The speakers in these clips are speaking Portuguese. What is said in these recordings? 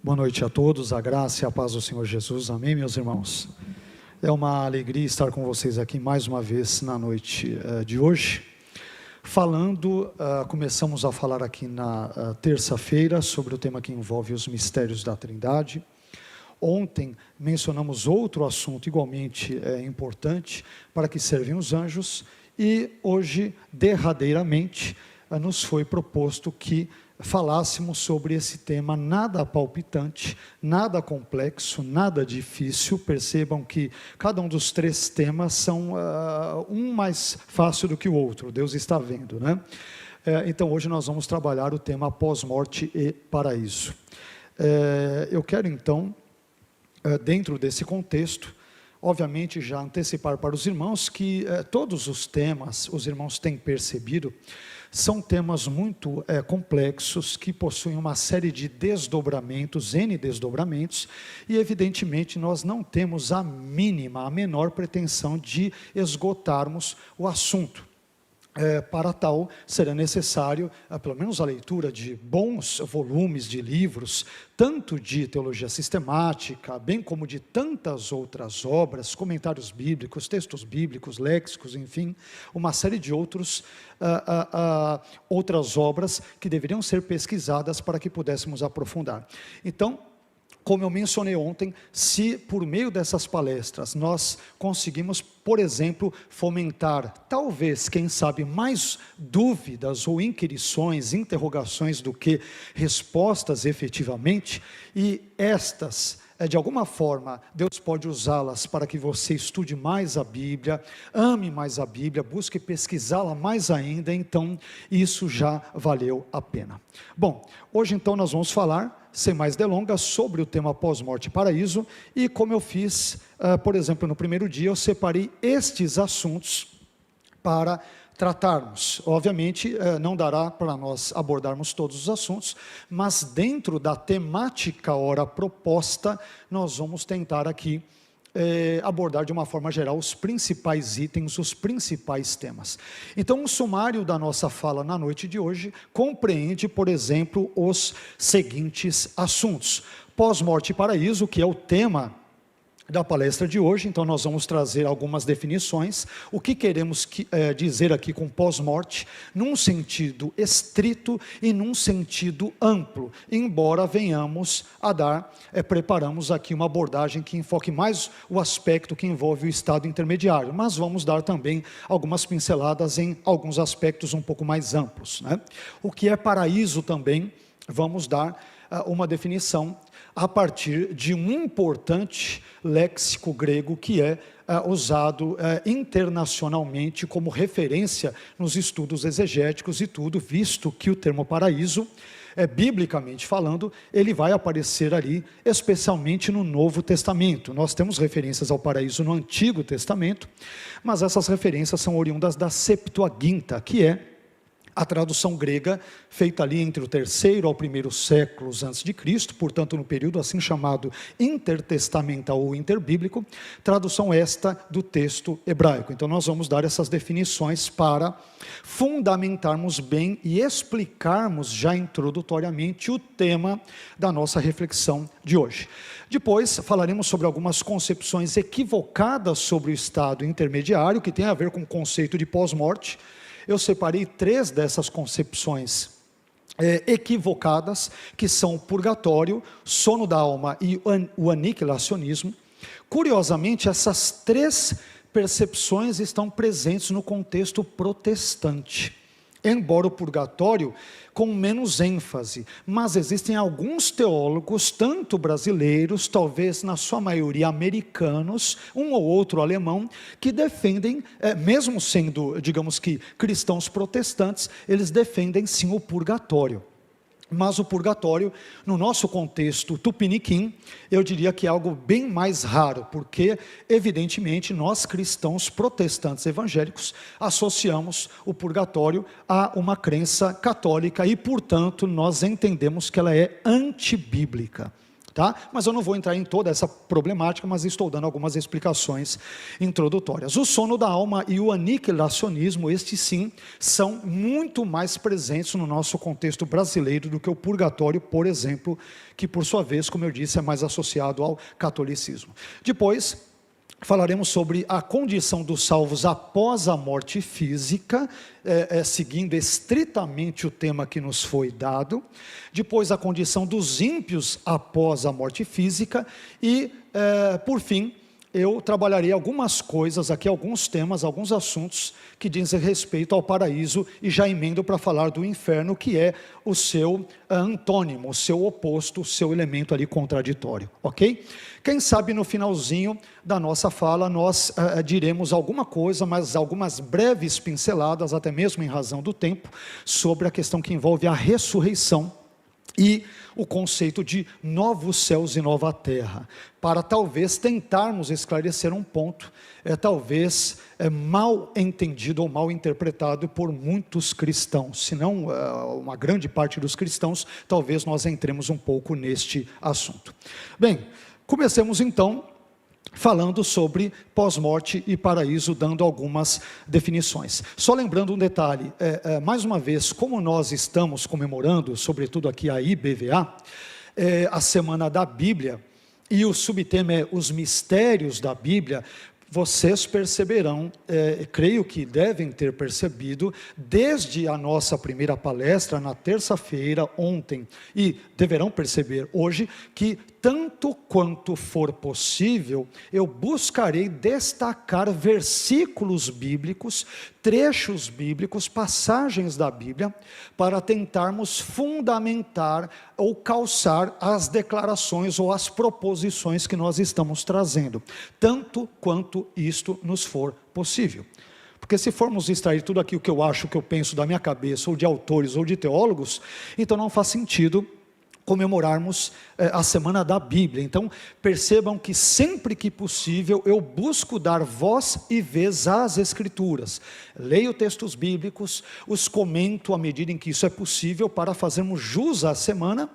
Boa noite a todos, a graça e a paz do Senhor Jesus, amém, meus irmãos? É uma alegria estar com vocês aqui mais uma vez na noite de hoje, começamos a falar aqui na terça-feira sobre o tema que envolve os mistérios da Trindade. Ontem mencionamos outro assunto igualmente importante, para que servem os anjos, e hoje, derradeiramente, nos foi proposto que falássemos sobre esse tema nada palpitante, nada complexo, nada difícil. Percebam que cada um dos três temas são um mais fácil do que o outro, Deus está vendo, né? Então hoje nós vamos trabalhar o tema pós-morte e paraíso. Eu quero então, dentro desse contexto, obviamente já antecipar para os irmãos que todos os temas, os irmãos têm percebido, são temas muito complexos, que possuem uma série de desdobramentos, N desdobramentos, e evidentemente nós não temos a menor pretensão de esgotarmos o assunto. Para tal, será necessário, pelo menos a leitura de bons volumes de livros, tanto de teologia sistemática, bem como de tantas outras obras, comentários bíblicos, textos bíblicos, léxicos, enfim, uma série de outras obras que deveriam ser pesquisadas para que pudéssemos aprofundar. Então, como eu mencionei ontem, se por meio dessas palestras nós conseguimos, por exemplo, fomentar, talvez, quem sabe, mais dúvidas ou inquirições, interrogações do que respostas efetivamente, e estas, de alguma forma, Deus pode usá-las para que você estude mais a Bíblia, ame mais a Bíblia, busque pesquisá-la mais ainda, então isso já valeu a pena. Bom, hoje então nós vamos falar, sem mais delongas, sobre o tema pós-morte e paraíso, e como eu fiz, por exemplo, no primeiro dia, eu separei estes assuntos para tratarmos. Obviamente, não dará para nós abordarmos todos os assuntos, mas dentro da temática ora proposta, nós vamos tentar aqui abordar de uma forma geral os principais itens, os principais temas. Então, o sumário da nossa fala na noite de hoje compreende, por exemplo, os seguintes assuntos: pós-morte e paraíso, que é o tema da palestra de hoje. Então nós vamos trazer algumas definições, o que queremos dizer aqui com pós-morte, num sentido estrito e num sentido amplo, embora venhamos a preparamos aqui uma abordagem que enfoque mais o aspecto que envolve o estado intermediário, mas vamos dar também algumas pinceladas em alguns aspectos um pouco mais amplos, né? O que é paraíso também, vamos dar uma definição a partir de um importante léxico grego que é usado internacionalmente como referência nos estudos exegéticos e tudo, visto que o termo paraíso, biblicamente falando, ele vai aparecer ali, especialmente no Novo Testamento. Nós temos referências ao paraíso no Antigo Testamento, mas essas referências são oriundas da Septuaginta, que é a tradução grega, feita ali entre o 3º ao 1º séculos antes de Cristo, portanto no período assim chamado intertestamental ou interbíblico, tradução esta do texto hebraico. Então nós vamos dar essas definições para fundamentarmos bem e explicarmos já introdutoriamente o tema da nossa reflexão de hoje. Depois falaremos sobre algumas concepções equivocadas sobre o estado intermediário, que tem a ver com o conceito de pós-morte. Eu separei 3 dessas concepções equivocadas, que são o purgatório, sono da alma e o aniquilacionismo. Curiosamente, essas 3 percepções estão presentes no contexto protestante, embora o purgatório com menos ênfase, mas existem alguns teólogos, tanto brasileiros, talvez na sua maioria americanos, um ou outro alemão, que defendem, mesmo sendo, digamos que, cristãos protestantes, eles defendem sim o purgatório. Mas o purgatório, no nosso contexto tupiniquim, eu diria que é algo bem mais raro, porque, evidentemente, nós cristãos protestantes evangélicos associamos o purgatório a uma crença católica e, portanto, nós entendemos que ela é antibíblica. Tá? Mas eu não vou entrar em toda essa problemática, mas estou dando algumas explicações introdutórias. O sono da alma e o aniquilacionismo, estes sim, são muito mais presentes no nosso contexto brasileiro do que o purgatório, por exemplo, que por sua vez, como eu disse, é mais associado ao catolicismo. Depois falaremos sobre a condição dos salvos após a morte física, seguindo estritamente o tema que nos foi dado. Depois, a condição dos ímpios após a morte física. E, por fim, eu trabalharei algumas coisas aqui, alguns temas, alguns assuntos que dizem respeito ao paraíso, e já emendo para falar do inferno, que é o seu antônimo, o seu oposto, o seu elemento ali contraditório, ok? Quem sabe no finalzinho da nossa fala nós diremos alguma coisa, mas algumas breves pinceladas, até mesmo em razão do tempo, sobre a questão que envolve a ressurreição e o conceito de novos céus e nova terra, para talvez tentarmos esclarecer um ponto, talvez mal entendido ou mal interpretado por muitos cristãos, se não uma grande parte dos cristãos. Talvez nós entremos um pouco neste assunto. Bem, comecemos então falando sobre pós-morte e paraíso, dando algumas definições. Só lembrando um detalhe, mais uma vez, como nós estamos comemorando, sobretudo aqui a IBVA, a Semana da Bíblia, e o subtema é os mistérios da Bíblia, vocês perceberão, creio que devem ter percebido, desde a nossa primeira palestra, na terça-feira, ontem, e deverão perceber hoje, que tanto quanto for possível, eu buscarei destacar versículos bíblicos, trechos bíblicos, passagens da Bíblia, para tentarmos fundamentar ou calçar as declarações ou as proposições que nós estamos trazendo, tanto quanto isto nos for possível. Porque se formos extrair tudo aquilo que eu acho, que eu penso da minha cabeça, ou de autores, ou de teólogos, então não faz sentido comemorarmos a Semana da Bíblia. Então, percebam que sempre que possível, eu busco dar voz e vez às Escrituras. Leio textos bíblicos, os comento à medida em que isso é possível, para fazermos jus à semana,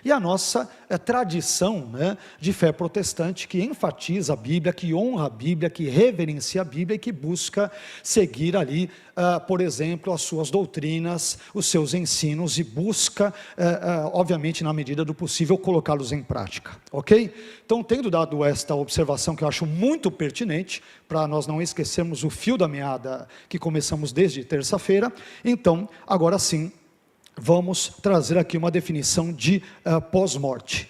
e a nossa tradição de fé protestante, que enfatiza a Bíblia, que honra a Bíblia, que reverencia a Bíblia, e que busca seguir ali, por exemplo, as suas doutrinas, os seus ensinos, e busca, obviamente, na medida do possível, colocá-los em prática, ok? Então, tendo dado esta observação, que eu acho muito pertinente, para nós não esquecermos o fio da meada que começamos desde terça-feira, então, agora sim, vamos trazer aqui uma definição de pós-morte.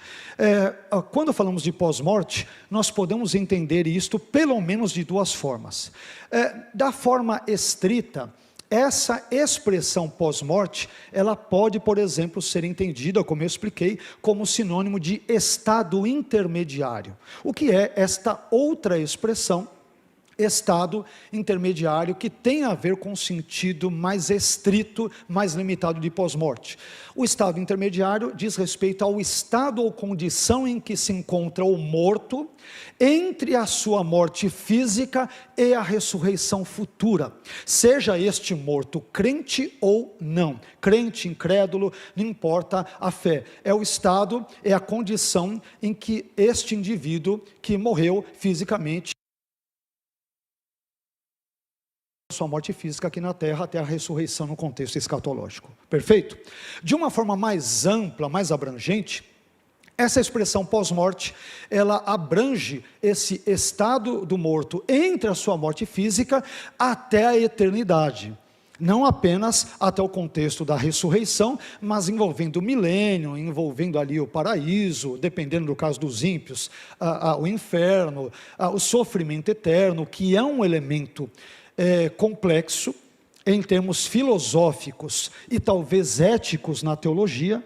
Quando falamos de pós-morte, nós podemos entender isto pelo menos de duas formas. Da forma estrita, essa expressão pós-morte, ela pode, por exemplo, ser entendida, como eu expliquei, como sinônimo de estado intermediário. O que é esta outra expressão? Estado intermediário, que tem a ver com o sentido mais estrito, mais limitado de pós-morte. O estado intermediário diz respeito ao estado ou condição em que se encontra o morto, entre a sua morte física e a ressurreição futura, seja este morto crente ou não, crente, incrédulo, não importa a fé, é o estado, é a condição em que este indivíduo que morreu fisicamente, sua morte física aqui na terra, até a ressurreição no contexto escatológico, perfeito? De uma forma mais ampla, mais abrangente, essa expressão pós-morte, ela abrange esse estado do morto entre a sua morte física até a eternidade, não apenas até o contexto da ressurreição, mas envolvendo o milênio, envolvendo ali o paraíso, dependendo do caso dos ímpios, o inferno, o sofrimento eterno, que é um elemento complexo em termos filosóficos e talvez éticos na teologia.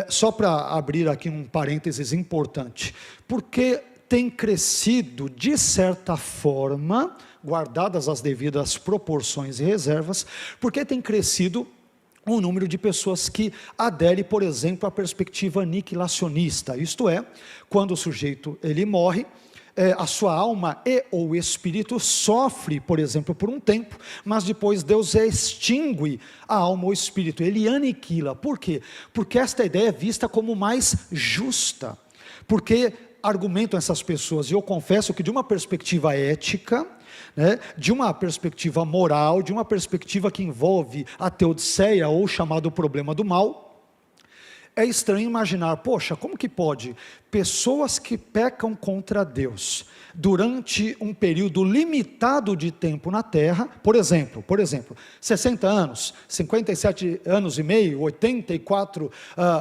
Só para abrir aqui um parênteses importante, porque tem crescido de certa forma, guardadas as devidas proporções e reservas, porque tem crescido um número de pessoas que aderem, por exemplo, à perspectiva aniquilacionista, isto é, quando o sujeito ele morre, a sua alma e ou espírito sofre, por exemplo, por um tempo, mas depois Deus extingue a alma ou espírito, ele aniquila. Por quê? Porque esta ideia é vista como mais justa. Porque argumentam essas pessoas, e eu confesso que de uma perspectiva ética, né, de uma perspectiva moral, de uma perspectiva que envolve a teodiceia, ou chamado problema do mal, é estranho imaginar, poxa, como que pode pessoas que pecam contra Deus durante um período limitado de tempo na terra, por exemplo, 60 anos, 57 anos e meio, 84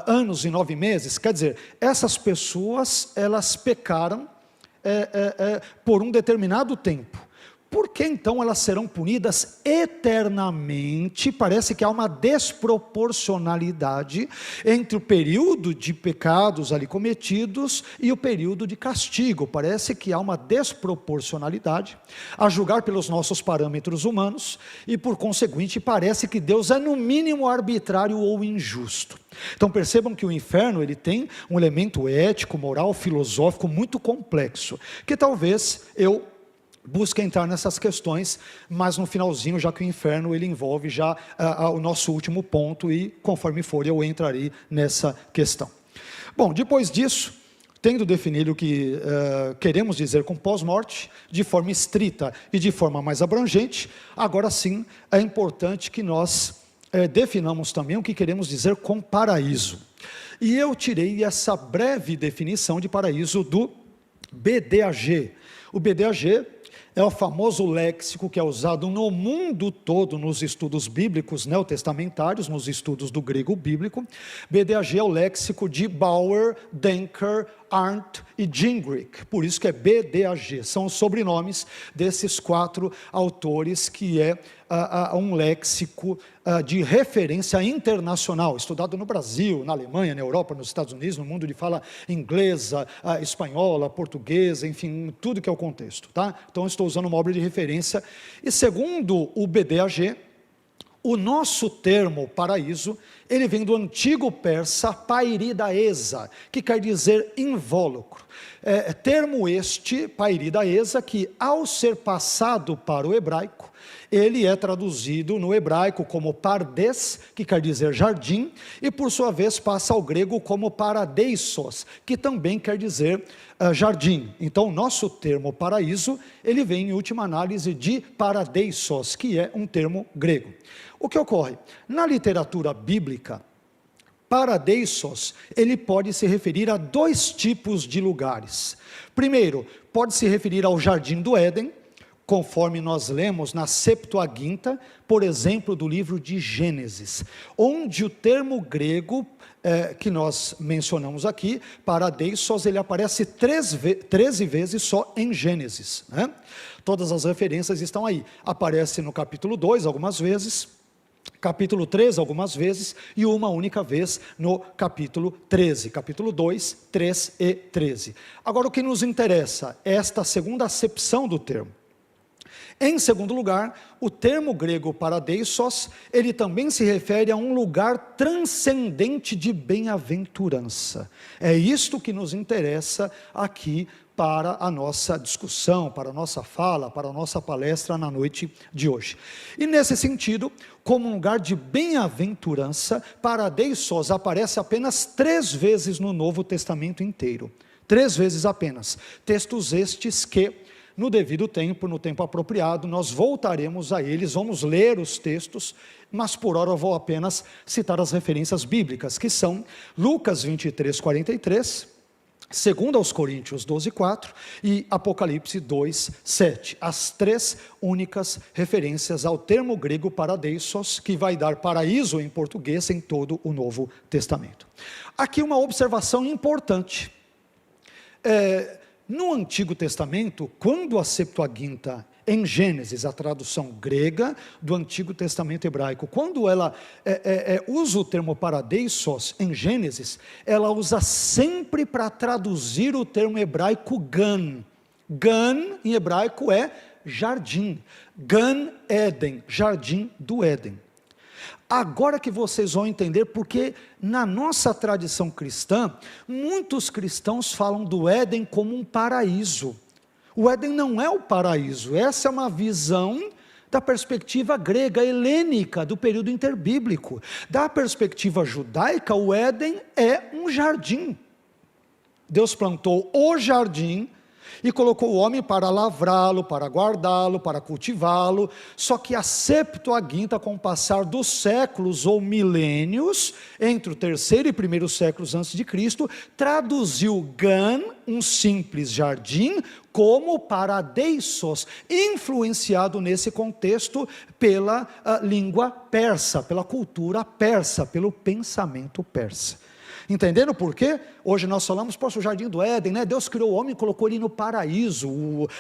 anos e 9 meses, quer dizer, essas pessoas, elas pecaram por um determinado tempo. Por que então elas serão punidas eternamente? Parece que há uma desproporcionalidade entre o período de pecados ali cometidos e o período de castigo. Parece que há uma desproporcionalidade, a julgar pelos nossos parâmetros humanos, e por conseguinte parece que Deus é no mínimo arbitrário ou injusto. Então percebam que o inferno, ele tem um elemento ético, moral, filosófico muito complexo, que talvez eu busca entrar nessas questões, mas no finalzinho, já que o inferno ele envolve já o nosso último ponto, e conforme for eu entrarei nessa questão. Bom, depois disso, tendo definido o que queremos dizer com pós-morte, de forma estrita e de forma mais abrangente, agora sim é importante que nós definamos também o que queremos dizer com paraíso. E eu tirei essa breve definição de paraíso do BDAG. O BDAG é o famoso léxico que é usado no mundo todo nos estudos bíblicos neotestamentários, nos estudos do grego bíblico. BDAG é o léxico de Bauer, Denker, Arndt e Gingrich, por isso que é BDAG, são os sobrenomes desses 4 autores, que é um léxico de referência internacional, estudado no Brasil, na Alemanha, na Europa, nos Estados Unidos, no mundo de fala inglesa, espanhola, portuguesa, enfim, tudo que é o contexto, tá? Então eu estou usando uma obra de referência, e segundo o BDAG, o nosso termo paraíso, ele vem do antigo persa pairidaesa, que quer dizer invólucro. Termo este, pairidaesa, que ao ser passado para o hebraico, ele é traduzido no hebraico como pardes, que quer dizer jardim, e por sua vez passa ao grego como paradeissos, que também quer dizer jardim. Então, o nosso termo paraíso, ele vem em última análise de paradeissos, que é um termo grego. O que ocorre? Na literatura bíblica, paradeissos, ele pode se referir a 2 tipos de lugares. Primeiro, pode se referir ao jardim do Éden, conforme nós lemos na Septuaginta, por exemplo, do livro de Gênesis, onde o termo grego que nós mencionamos aqui, paradeissos, ele aparece 13 vezes só em Gênesis, né? Todas as referências estão aí. Aparece no capítulo 2 algumas vezes, capítulo 3 algumas vezes, e uma única vez no capítulo 13, capítulo 2, 3 e 13. Agora o que nos interessa é esta segunda acepção do termo. Em segundo lugar, o termo grego paradeissos, ele também se refere a um lugar transcendente de bem-aventurança. É isto que nos interessa aqui para a nossa discussão, para a nossa fala, para a nossa palestra na noite de hoje. E nesse sentido, como um lugar de bem-aventurança, paradeissos aparece apenas 3 vezes no Novo Testamento inteiro. 3 vezes apenas. Textos estes que, no devido tempo, no tempo apropriado, nós voltaremos a eles, vamos ler os textos, mas por hora eu vou apenas citar as referências bíblicas, que são Lucas 23, 43, 2 aos Coríntios 12, 4 e Apocalipse 2, 7. As 3 únicas referências ao termo grego paradeissos, que vai dar paraíso em português em todo o Novo Testamento. Aqui uma observação importante. No Antigo Testamento, quando a Septuaginta, em Gênesis, a tradução grega do Antigo Testamento hebraico, quando ela usa o termo paradeissos em Gênesis, ela usa sempre para traduzir o termo hebraico gan. Gan, em hebraico, é jardim. Gan Eden, jardim do Éden. Agora que vocês vão entender porque na nossa tradição cristã, muitos cristãos falam do Éden como um paraíso. O Éden não é o paraíso, essa é uma visão da perspectiva grega, helênica, do período interbíblico. Da perspectiva judaica, o Éden é um jardim. Deus plantou o jardim e colocou o homem para lavrá-lo, para guardá-lo, para cultivá-lo, só que a Septuaginta, com o passar dos séculos ou milênios, entre o terceiro e primeiro séculos antes de Cristo, traduziu gan, um simples jardim, como paradeisos, influenciado nesse contexto pela língua persa, pela cultura persa, pelo pensamento persa. Entendendo por quê? Hoje nós falamos, poxa, o jardim do Éden, né? Deus criou o homem e colocou ele no paraíso.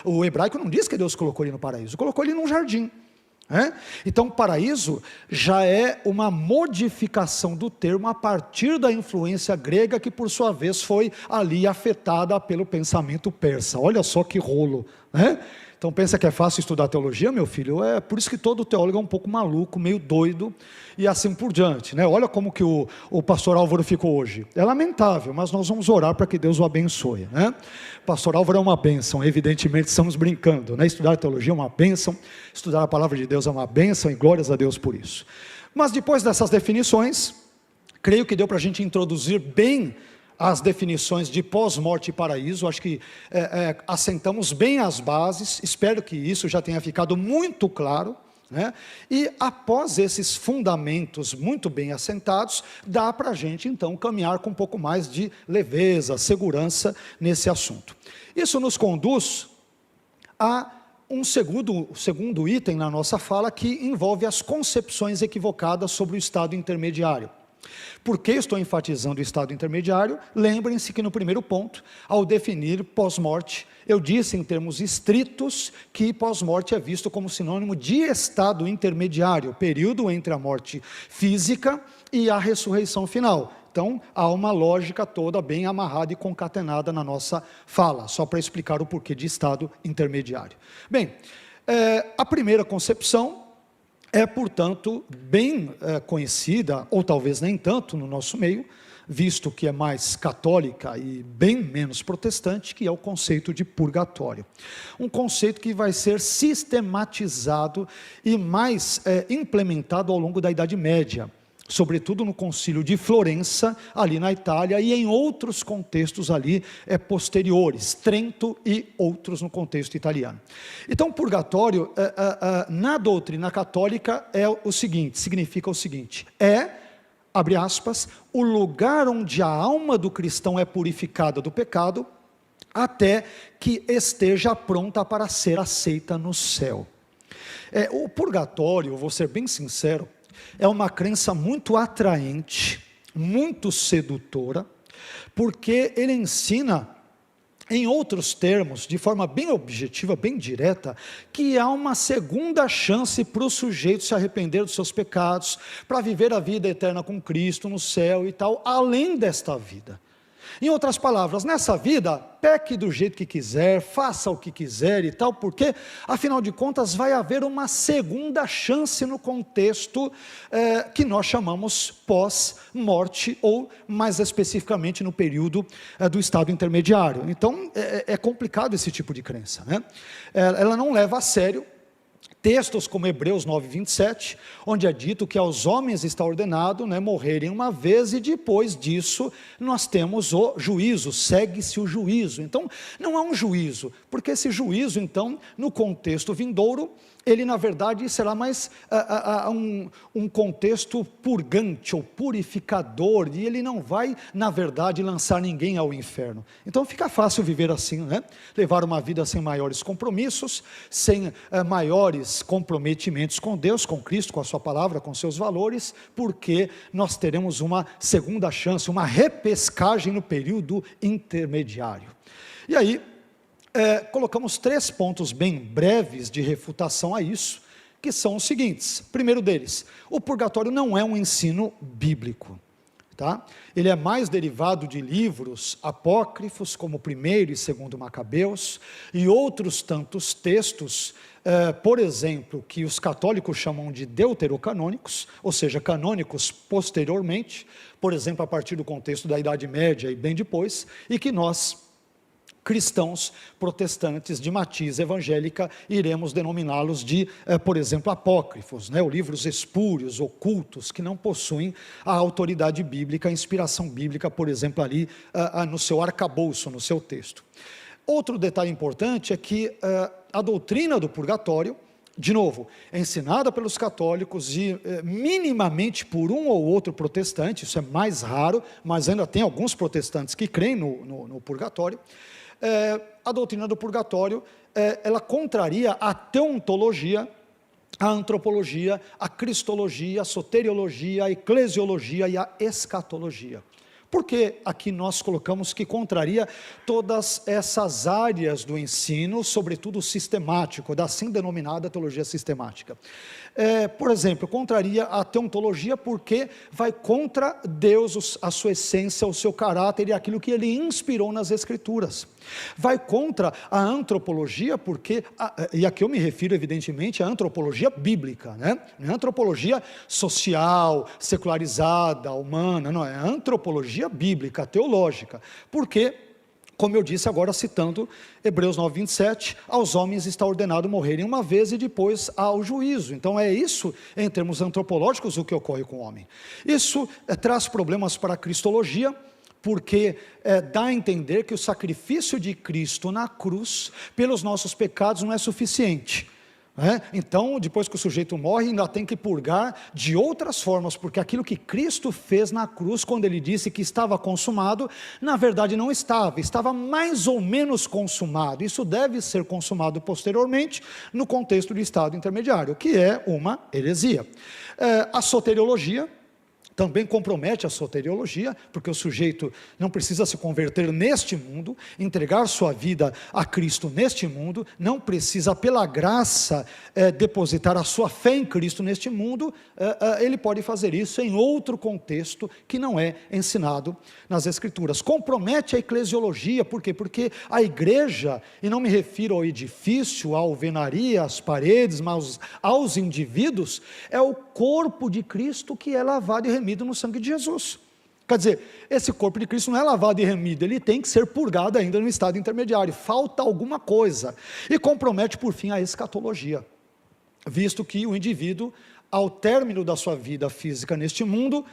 O hebraico não diz que Deus colocou ele no paraíso, colocou ele num jardim. Então, paraíso já é uma modificação do termo a partir da influência grega, que por sua vez foi ali afetada pelo pensamento persa. Olha só que rolo, né? Então pensa que é fácil estudar teologia, meu filho? É por isso que todo teólogo é um pouco maluco, meio doido, e assim por diante, né? Olha como que o pastor Álvaro ficou hoje. É lamentável, mas nós vamos orar para que Deus o abençoe, né? Pastor Álvaro é uma bênção, evidentemente estamos brincando, né? Estudar teologia é uma bênção, estudar a palavra de Deus é uma bênção, e glórias a Deus por isso. Mas depois dessas definições, creio que deu para a gente introduzir bem as definições de pós-morte e paraíso. Acho que assentamos bem as bases, espero que isso já tenha ficado muito claro, né? E após esses fundamentos muito bem assentados, dá para a gente então caminhar com um pouco mais de leveza, segurança nesse assunto. Isso nos conduz a um segundo item na nossa fala, que envolve as concepções equivocadas sobre o estado intermediário. Por que estou enfatizando o estado intermediário? Lembrem-se que no primeiro ponto, ao definir pós-morte, eu disse em termos estritos que pós-morte é visto como sinônimo de estado intermediário, período entre a morte física e a ressurreição final. Então, há uma lógica toda bem amarrada e concatenada na nossa fala, só para explicar o porquê de estado intermediário. Bem, a primeira concepção é, portanto, bem conhecida, ou talvez nem tanto no nosso meio, visto que é mais católica e bem menos protestante, que é o conceito de purgatório. Um conceito que vai ser sistematizado e mais implementado ao longo da Idade Média, sobretudo no Concílio de Florença, ali na Itália, e em outros contextos ali posteriores, Trento e outros no contexto italiano. Então, purgatório, na doutrina católica, significa o seguinte, abre aspas, o lugar onde a alma do cristão é purificada do pecado, até que esteja pronta para ser aceita no céu. O purgatório, vou ser bem sincero, é uma crença muito atraente, muito sedutora, porque ele ensina, em outros termos, de forma bem objetiva, bem direta, que há uma segunda chance para o sujeito se arrepender dos seus pecados, para viver a vida eterna com Cristo no céu e tal, além desta vida. Em outras palavras, nessa vida, peque do jeito que quiser, faça o que quiser e tal, porque, afinal de contas, vai haver uma segunda chance no contexto que nós chamamos pós-morte, ou mais especificamente no período do estado intermediário. Então, é complicado esse tipo de crença, né? Ela não leva a sério textos como Hebreus 9, 27, onde é dito que aos homens está ordenado, né, morrerem uma vez, e depois disso nós temos o juízo, segue-se o juízo. Então, não há um juízo, porque esse juízo, então, no contexto vindouro, ele na verdade será mais um contexto purgante ou purificador, e ele não vai na verdade lançar ninguém ao inferno. Então fica fácil viver assim, né? Levar uma vida sem maiores compromissos, sem maiores comprometimentos com Deus, com Cristo, com a sua palavra, com seus valores, porque nós teremos uma segunda chance, uma repescagem no período intermediário. E aí, colocamos 3 pontos bem breves de refutação a isso, que são os seguintes. Primeiro deles, o purgatório não é um ensino bíblico, tá? Ele é mais derivado de livros apócrifos, como 1º e 2º Macabeus, e outros tantos textos, por exemplo, que os católicos chamam de deuterocanônicos, ou seja, canônicos posteriormente, por exemplo, a partir do contexto da Idade Média e bem depois, e que nós cristãos protestantes de matiz evangélica, iremos denominá-los de, por exemplo, apócrifos, ou livros espúrios, ocultos, que não possuem a autoridade bíblica, a inspiração bíblica, por exemplo, ali no seu arcabouço, no seu texto. Outro detalhe importante é que a doutrina do purgatório, de novo, é ensinada pelos católicos e minimamente por um ou outro protestante, isso é mais raro, mas ainda tem alguns protestantes que creem no purgatório. A doutrina do purgatório, ela contraria a teontologia, a antropologia, a cristologia, a soteriologia, a eclesiologia e a escatologia. Por que aqui nós colocamos que contraria todas essas áreas do ensino, sobretudo sistemático, da assim denominada teologia sistemática? Por exemplo, contraria a teontologia porque vai contra Deus, a sua essência, o seu caráter e aquilo que ele inspirou nas Escrituras. Vai contra a antropologia porque, e aqui eu me refiro evidentemente à antropologia bíblica, não é antropologia social, secularizada, humana, não, é antropologia bíblica, teológica, porque, como eu disse agora citando Hebreus 9, 27, aos homens está ordenado morrerem uma vez e depois ao juízo. Então é isso, em termos antropológicos, o que ocorre com o homem. Isso traz problemas para a cristologia, porque dá a entender que o sacrifício de Cristo na cruz, pelos nossos pecados, não é suficiente. Então, depois que o sujeito morre, ainda tem que purgar de outras formas, porque aquilo que Cristo fez na cruz, quando ele disse que estava consumado, na verdade não estava mais ou menos consumado. Isso deve ser consumado posteriormente, no contexto do estado intermediário, que é uma heresia. A soteriologia também compromete a soteriologia, porque o sujeito não precisa se converter neste mundo, entregar sua vida a Cristo neste mundo, não precisa pela graça depositar a sua fé em Cristo neste mundo, ele pode fazer isso em outro contexto que não é ensinado nas Escrituras. Compromete a eclesiologia, por quê? Porque a igreja, e não me refiro ao edifício, à alvenaria, às paredes, mas aos indivíduos, é o corpo de Cristo que é lavado e remido no sangue de Jesus. Quer dizer, esse corpo de Cristo não é lavado e remido, ele tem que ser purgado ainda no estado intermediário, falta alguma coisa, e compromete por fim a escatologia, visto que o indivíduo, ao término da sua vida física neste mundo,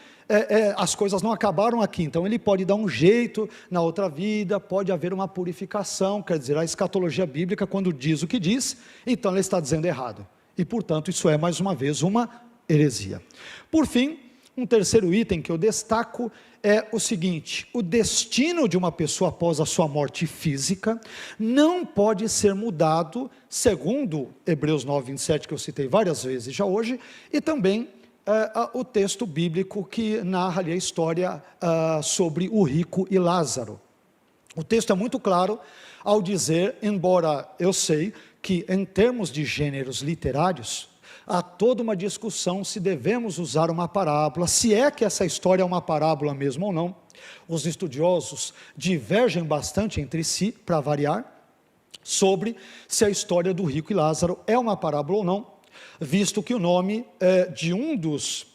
as coisas não acabaram aqui, então ele pode dar um jeito na outra vida, pode haver uma purificação, quer dizer, a escatologia bíblica, quando diz o que diz, então ela está dizendo errado, e portanto isso é mais uma vez uma heresia. Por fim, um terceiro item que eu destaco é o seguinte: o destino de uma pessoa após a sua morte física não pode ser mudado, segundo Hebreus 9, 27, que eu citei várias vezes já hoje, e também o texto bíblico que narra ali a história sobre o rico e Lázaro. O texto é muito claro ao dizer, embora eu sei que em termos de gêneros literários, há toda uma discussão se devemos usar uma parábola, se é que essa história é uma parábola mesmo ou não. Os estudiosos divergem bastante entre si, para variar, sobre se a história do rico e Lázaro é uma parábola ou não, visto que o nome de um dos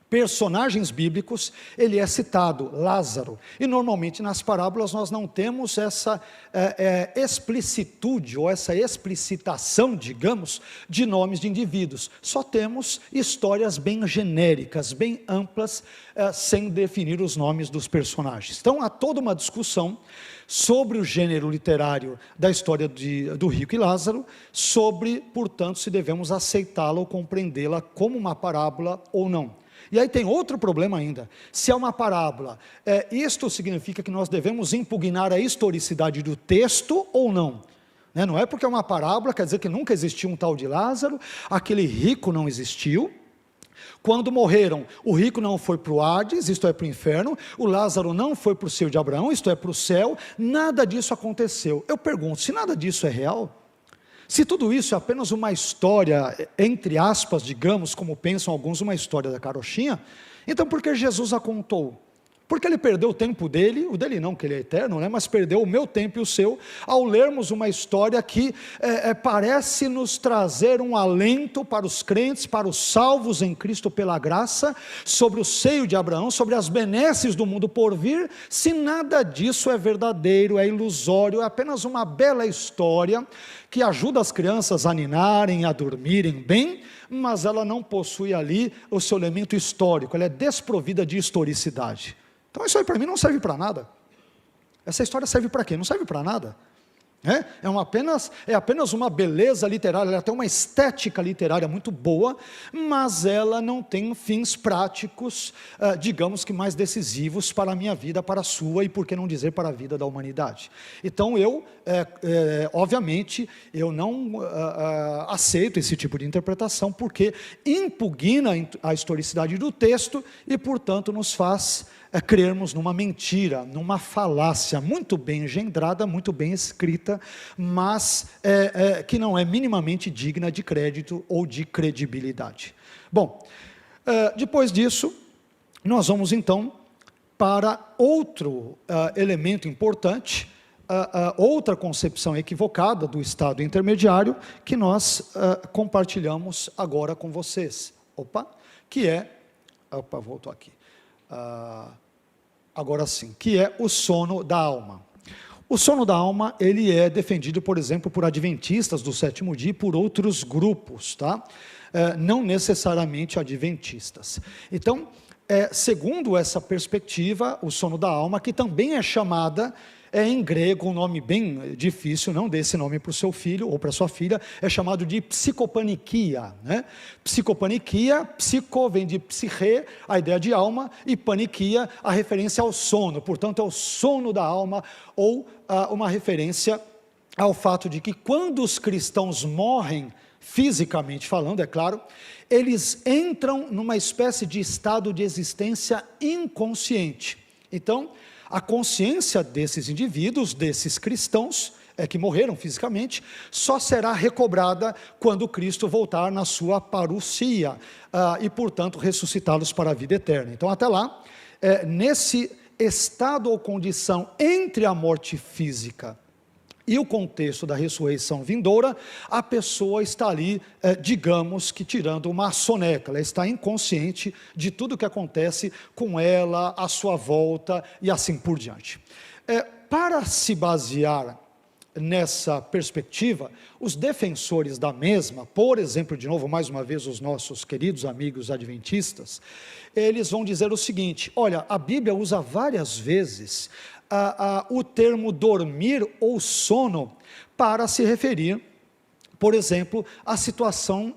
personagens bíblicos, ele é citado, Lázaro, e normalmente nas parábolas nós não temos essa explicitude, ou essa explicitação, digamos, de nomes de indivíduos, só temos histórias bem genéricas, bem amplas, sem definir os nomes dos personagens. Então há toda uma discussão sobre o gênero literário da história do rico e Lázaro, sobre, portanto, se devemos aceitá-la ou compreendê-la como uma parábola ou não. E aí tem outro problema ainda, se é uma parábola, isto significa que nós devemos impugnar a historicidade do texto ou não? Não é porque é uma parábola, quer dizer que nunca existiu um tal de Lázaro, aquele rico não existiu, quando morreram, o rico não foi para o Hades, isto é, para o inferno, o Lázaro não foi para o seio de Abraão, isto é, para o céu, nada disso aconteceu. Eu pergunto, se nada disso é real, se tudo isso é apenas uma história, entre aspas, digamos, como pensam alguns, uma história da carochinha, então por que Jesus a contou? Porque ele perdeu o tempo dele, o dele não, que ele é eterno, né? Mas perdeu o meu tempo e o seu, ao lermos uma história que parece nos trazer um alento para os crentes, para os salvos em Cristo pela graça, sobre o seio de Abraão, sobre as benesses do mundo por vir, se nada disso é verdadeiro, é ilusório, é apenas uma bela história, que ajuda as crianças a ninarem, a dormirem bem, mas ela não possui ali o seu elemento histórico, ela é desprovida de historicidade. Então isso aí para mim não serve para nada. Essa história serve para quê? Não serve para nada. É apenas uma beleza literária, ela tem uma estética literária muito boa, mas ela não tem fins práticos, digamos que mais decisivos para a minha vida, para a sua e por que não dizer para a vida da humanidade. Então obviamente, eu não aceito esse tipo de interpretação, porque impugna a historicidade do texto e, portanto, nos faz crermos numa mentira, numa falácia muito bem engendrada, muito bem escrita, mas que não é minimamente digna de crédito ou de credibilidade. Bom, depois disso, nós vamos então para outro elemento importante, outra concepção equivocada do estado intermediário, que nós compartilhamos agora com vocês. Voltou aqui. Agora sim, que é o sono da alma. O sono da alma, ele é defendido, por exemplo, por adventistas do sétimo dia e por outros grupos, tá? Não necessariamente adventistas. Então, segundo essa perspectiva, o sono da alma, que também é chamada, em grego, um nome bem difícil, não dê esse nome para o seu filho ou para a sua filha, é chamado de psicopaniquia, né? Psicopaniquia, psico vem de psique, a ideia de alma, e paniquia, a referência ao sono, portanto é o sono da alma, ou uma referência ao fato de que quando os cristãos morrem, fisicamente falando, é claro, eles entram numa espécie de estado de existência inconsciente. Então, a consciência desses indivíduos, desses cristãos, que morreram fisicamente, só será recobrada quando Cristo voltar na sua parousia, e portanto ressuscitá-los para a vida eterna. Então até lá, nesse estado ou condição entre a morte física e o contexto da ressurreição vindoura, a pessoa está ali, digamos que tirando uma soneca, ela está inconsciente de tudo o que acontece com ela, à sua volta e assim por diante. Para se basear nessa perspectiva, os defensores da mesma, por exemplo, de novo, mais uma vez, os nossos queridos amigos adventistas, eles vão dizer o seguinte: olha, a Bíblia usa várias vezes o termo dormir ou sono para se referir, por exemplo, à situação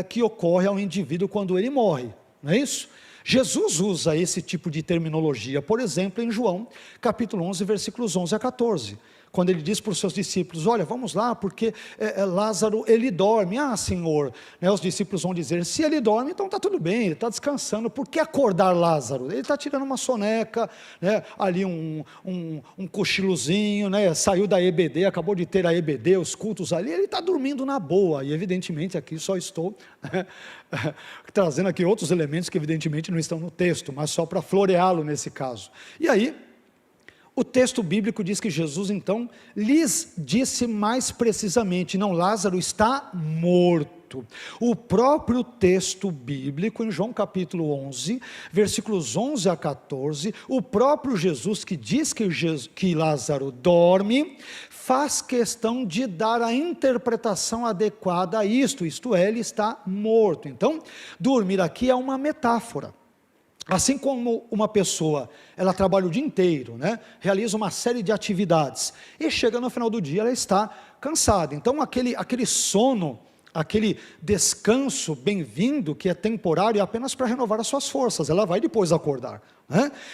que ocorre ao indivíduo quando ele morre, não é isso? Jesus usa esse tipo de terminologia, por exemplo, em João, capítulo 11, versículos 11 a 14, quando ele diz para os seus discípulos: olha, vamos lá, porque Lázaro, ele dorme. Ah, Senhor, os discípulos vão dizer: se ele dorme, então está tudo bem, ele está descansando, por que acordar Lázaro? Ele está tirando uma soneca, ali um cochilozinho, saiu da EBD, acabou de ter a EBD, os cultos ali, ele está dormindo na boa, e evidentemente aqui só estou trazendo aqui outros elementos que evidentemente não estão no texto, mas só para floreá-lo nesse caso. E aí, o texto bíblico diz que Jesus então lhes disse mais precisamente: não, Lázaro está morto. O próprio texto bíblico, em João capítulo 11, versículos 11 a 14, o próprio Jesus que diz que Lázaro dorme, faz questão de dar a interpretação adequada a isto é, ele está morto. Então, dormir aqui é uma metáfora. Assim como uma pessoa, ela trabalha o dia inteiro, realiza uma série de atividades, e chega no final do dia, ela está cansada. Então aquele sono, aquele descanso bem-vindo, que é temporário, é apenas para renovar as suas forças, ela vai depois acordar.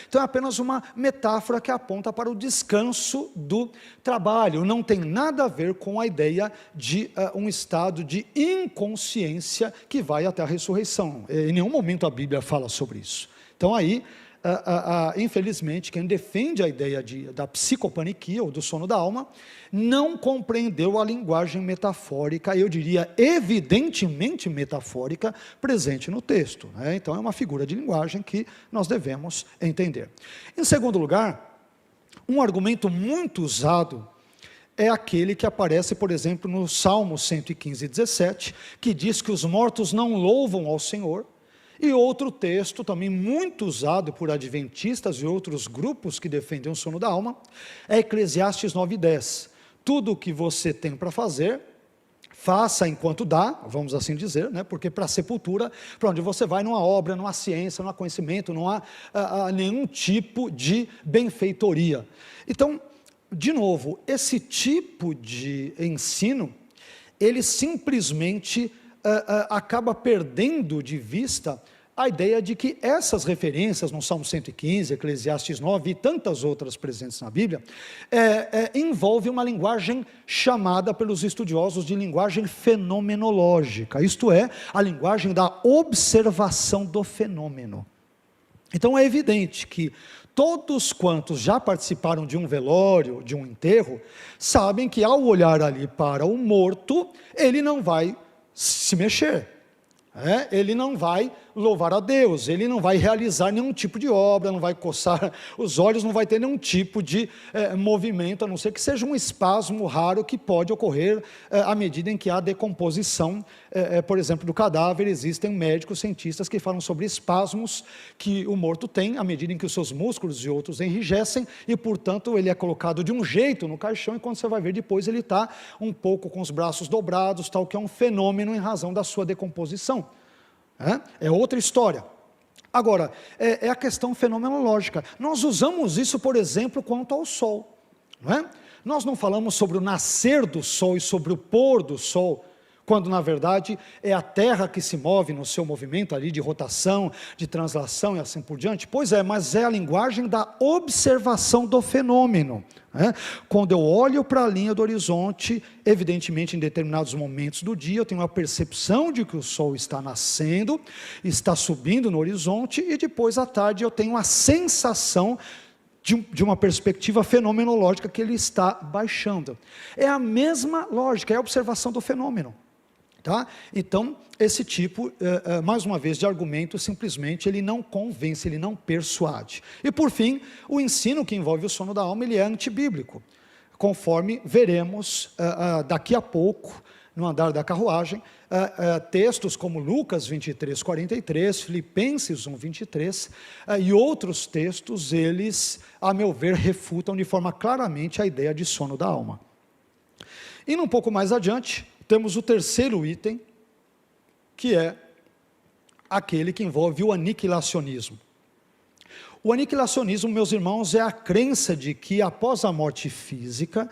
Então é apenas uma metáfora que aponta para o descanso do trabalho, não tem nada a ver com a ideia de um estado de inconsciência que vai até a ressurreição. Em nenhum momento a Bíblia fala sobre isso. Então aí infelizmente, quem defende a ideia da psicopaniquia, ou do sono da alma, não compreendeu a linguagem metafórica, eu diria evidentemente metafórica, presente no texto, né? Então é uma figura de linguagem que nós devemos entender. Em segundo lugar, um argumento muito usado é aquele que aparece, por exemplo, no Salmo 115, 17, que diz que os mortos não louvam ao Senhor. E outro texto, também muito usado por adventistas e outros grupos que defendem o sono da alma, é Eclesiastes 9:10. Tudo o que você tem para fazer, faça enquanto dá, vamos assim dizer, né? Porque para a sepultura, para onde você vai, não há obra, não há ciência, não há conhecimento, não há nenhum tipo de benfeitoria. Então, de novo, esse tipo de ensino, ele simplesmente acaba perdendo de vista a ideia de que essas referências no Salmo 115, Eclesiastes 9 e tantas outras presentes na Bíblia, envolve uma linguagem chamada pelos estudiosos de linguagem fenomenológica, isto é, a linguagem da observação do fenômeno. Então é evidente que todos quantos já participaram de um velório, de um enterro, sabem que ao olhar ali para o morto, ele não vai se mexer, ele não vai louvar a Deus, ele não vai realizar nenhum tipo de obra, não vai coçar os olhos, não vai ter nenhum tipo de movimento, a não ser que seja um espasmo raro que pode ocorrer à medida em que há decomposição, por exemplo, do cadáver. Existem médicos, cientistas que falam sobre espasmos que o morto tem, à medida em que os seus músculos e outros enrijecem, e portanto ele é colocado de um jeito no caixão, e quando você vai ver depois ele está um pouco com os braços dobrados, tal, que é um fenômeno em razão da sua decomposição. É outra história. Agora, é a questão fenomenológica. Nós usamos isso, por exemplo, quanto ao sol, não é? Nós não falamos sobre o nascer do sol e sobre o pôr do sol, quando na verdade é a Terra que se move no seu movimento ali de rotação, de translação e assim por diante. Pois é, mas é a linguagem da observação do fenômeno. Quando eu olho para a linha do horizonte, evidentemente em determinados momentos do dia eu tenho a percepção de que o sol está nascendo, está subindo no horizonte, e depois à tarde eu tenho a sensação de uma perspectiva fenomenológica que ele está baixando. É a mesma lógica, é a observação do fenômeno. Tá? Então, esse tipo, mais uma vez, de argumento, simplesmente ele não convence, ele não persuade. E por fim, o ensino que envolve o sono da alma, ele é antibíblico, conforme veremos daqui a pouco, no andar da carruagem, textos como Lucas 23, 43, Filipenses 1, 23, e outros textos, eles, a meu ver, refutam de forma claramente a ideia de sono da alma. Indo um pouco mais adiante, temos o terceiro item, que é aquele que envolve o aniquilacionismo. O aniquilacionismo, meus irmãos, é a crença de que após a morte física,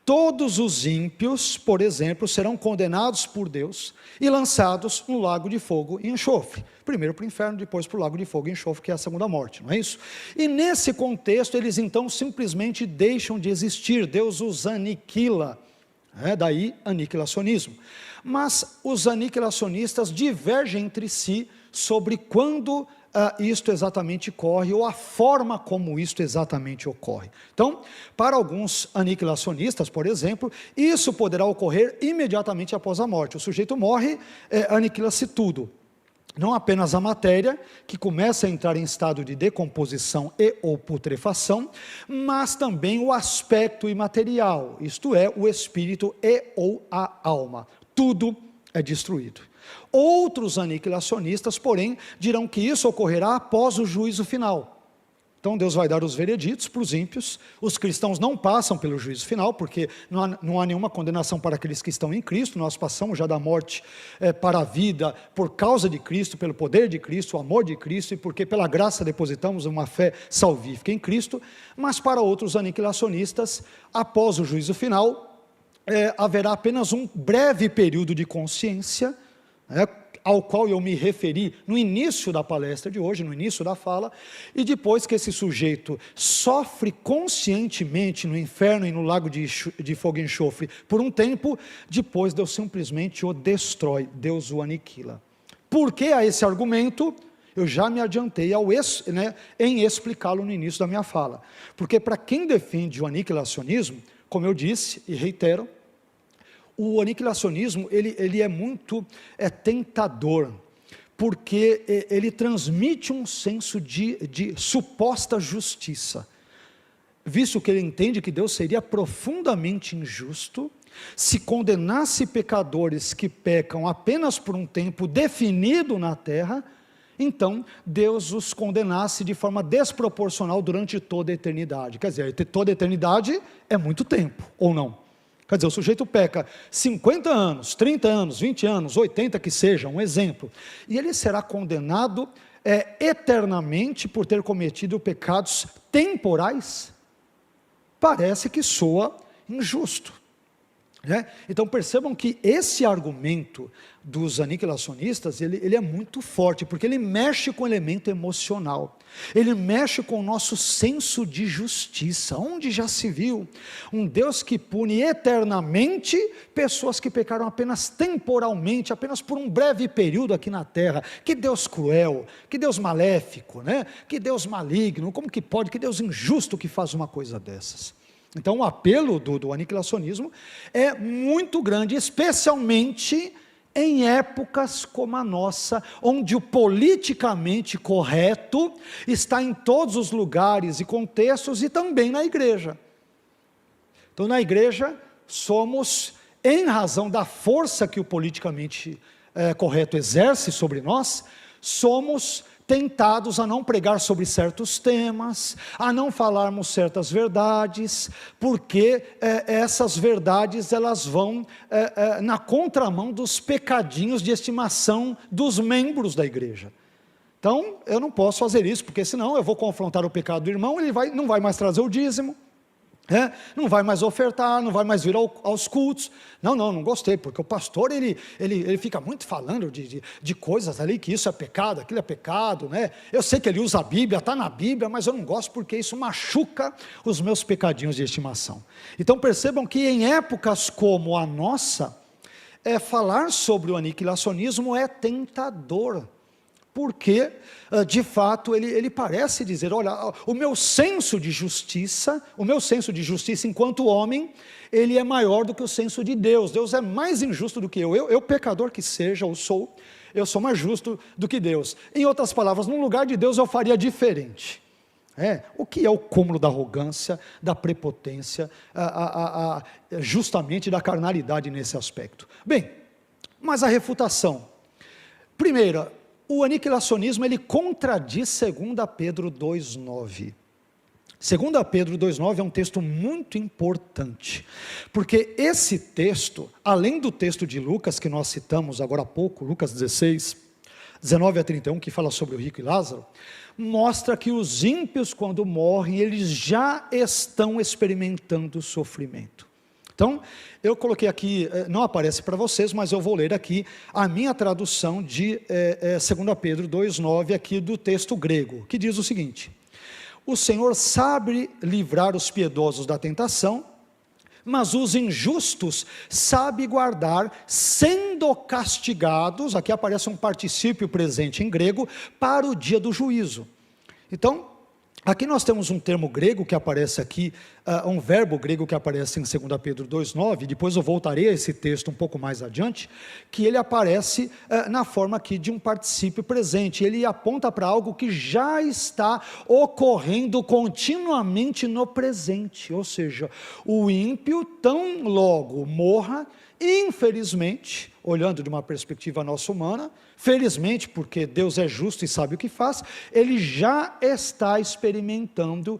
todos os ímpios, por exemplo, serão condenados por Deus e lançados no lago de fogo e enxofre. Primeiro para o inferno, depois para o lago de fogo e enxofre, que é a segunda morte, não é isso? E nesse contexto, eles então simplesmente deixam de existir, Deus os aniquila. Daí aniquilacionismo. Mas os aniquilacionistas divergem entre si sobre quando isto exatamente ocorre, ou a forma como isto exatamente ocorre. Então, para alguns aniquilacionistas, por exemplo, isso poderá ocorrer imediatamente após a morte. O sujeito morre, aniquila-se tudo. Não apenas a matéria, que começa a entrar em estado de decomposição e ou putrefação, mas também o aspecto imaterial, isto é, o espírito e ou a alma. Tudo é destruído. Outros aniquilacionistas, porém, dirão que isso ocorrerá após o juízo final. Então Deus vai dar os vereditos para os ímpios, os cristãos não passam pelo juízo final, porque não há nenhuma condenação para aqueles que estão em Cristo, nós passamos já da morte para a vida, por causa de Cristo, pelo poder de Cristo, o amor de Cristo, e porque pela graça depositamos uma fé salvífica em Cristo. Mas para outros aniquilacionistas, após o juízo final, haverá apenas um breve período de consciência, ao qual eu me referi no início da palestra de hoje, no início da fala, e depois que esse sujeito sofre conscientemente no inferno e no lago de fogo e enxofre por um tempo, depois Deus simplesmente o destrói, Deus o aniquila. Por que há esse argumento? Eu já me adiantei em explicá-lo no início da minha fala. Porque para quem defende o aniquilacionismo, como eu disse e reitero, o aniquilacionismo ele é muito tentador, porque ele transmite um senso de suposta justiça, visto que ele entende que Deus seria profundamente injusto se condenasse pecadores que pecam apenas por um tempo definido na terra. Então Deus os condenasse de forma desproporcional durante toda a eternidade. Quer dizer, toda a eternidade é muito tempo, ou não? Quer dizer, o sujeito peca 50 anos, 30 anos, 20 anos, 80 que seja, um exemplo, e ele será condenado eternamente por ter cometido pecados temporais? Parece que soa injusto. Então percebam que esse argumento dos aniquilacionistas, ele é muito forte, porque ele mexe com o elemento emocional, ele mexe com o nosso senso de justiça. Onde já se viu um Deus que pune eternamente pessoas que pecaram apenas temporalmente, apenas por um breve período aqui na terra? Que Deus cruel, que Deus maléfico, que Deus maligno, como que pode, que Deus injusto que faz uma coisa dessas? Então o apelo do aniquilacionismo é muito grande, especialmente em épocas como a nossa, onde o politicamente correto está em todos os lugares e contextos, e também na igreja. Então na igreja somos, em razão da força que o politicamente correto exerce sobre nós, somos tentados a não pregar sobre certos temas, a não falarmos certas verdades, porque essas verdades elas vão na contramão dos pecadinhos de estimação dos membros da igreja. Então eu não posso fazer isso, porque senão eu vou confrontar o pecado do irmão, ele não vai mais trazer o dízimo, não vai mais ofertar, não vai mais vir aos cultos. Não gostei, porque o pastor ele fica muito falando de coisas ali, que isso é pecado, aquilo é pecado, eu sei que ele usa a Bíblia, está na Bíblia, mas eu não gosto porque isso machuca os meus pecadinhos de estimação. Então percebam que em épocas como a nossa, falar sobre o aniquilacionismo é tentador, porque de fato ele parece dizer, olha, o meu senso de justiça enquanto homem, ele é maior do que o senso de Deus. Deus é mais injusto do que eu pecador que seja, eu sou mais justo do que Deus. Em outras palavras, no lugar de Deus eu faria diferente. O que é o cúmulo da arrogância, da prepotência, justamente da carnalidade nesse aspecto. Bem, mas a refutação, primeira, o aniquilacionismo ele contradiz 2 Pedro 2,9. 2 Pedro 2,9 é um texto muito importante, porque esse texto, além do texto de Lucas, que nós citamos agora há pouco, Lucas 16, 19 a 31, que fala sobre o rico e Lázaro, mostra que os ímpios, quando morrem, eles já estão experimentando sofrimento. Então, eu coloquei aqui, não aparece para vocês, mas eu vou ler aqui a minha tradução de 2 Pedro 2,9 aqui do texto grego, que diz o seguinte: o Senhor sabe livrar os piedosos da tentação, mas os injustos sabe guardar, sendo castigados, aqui aparece um particípio presente em grego, para o dia do juízo. Então, aqui nós temos um termo grego que aparece aqui, um verbo grego que aparece em 2 Pedro 2,9, depois eu voltarei a esse texto um pouco mais adiante, que ele aparece na forma aqui de um particípio presente, ele aponta para algo que já está ocorrendo continuamente no presente, ou seja, o ímpio tão logo morra, infelizmente, olhando de uma perspectiva nossa humana, felizmente, porque Deus é justo e sabe o que faz, ele já está experimentando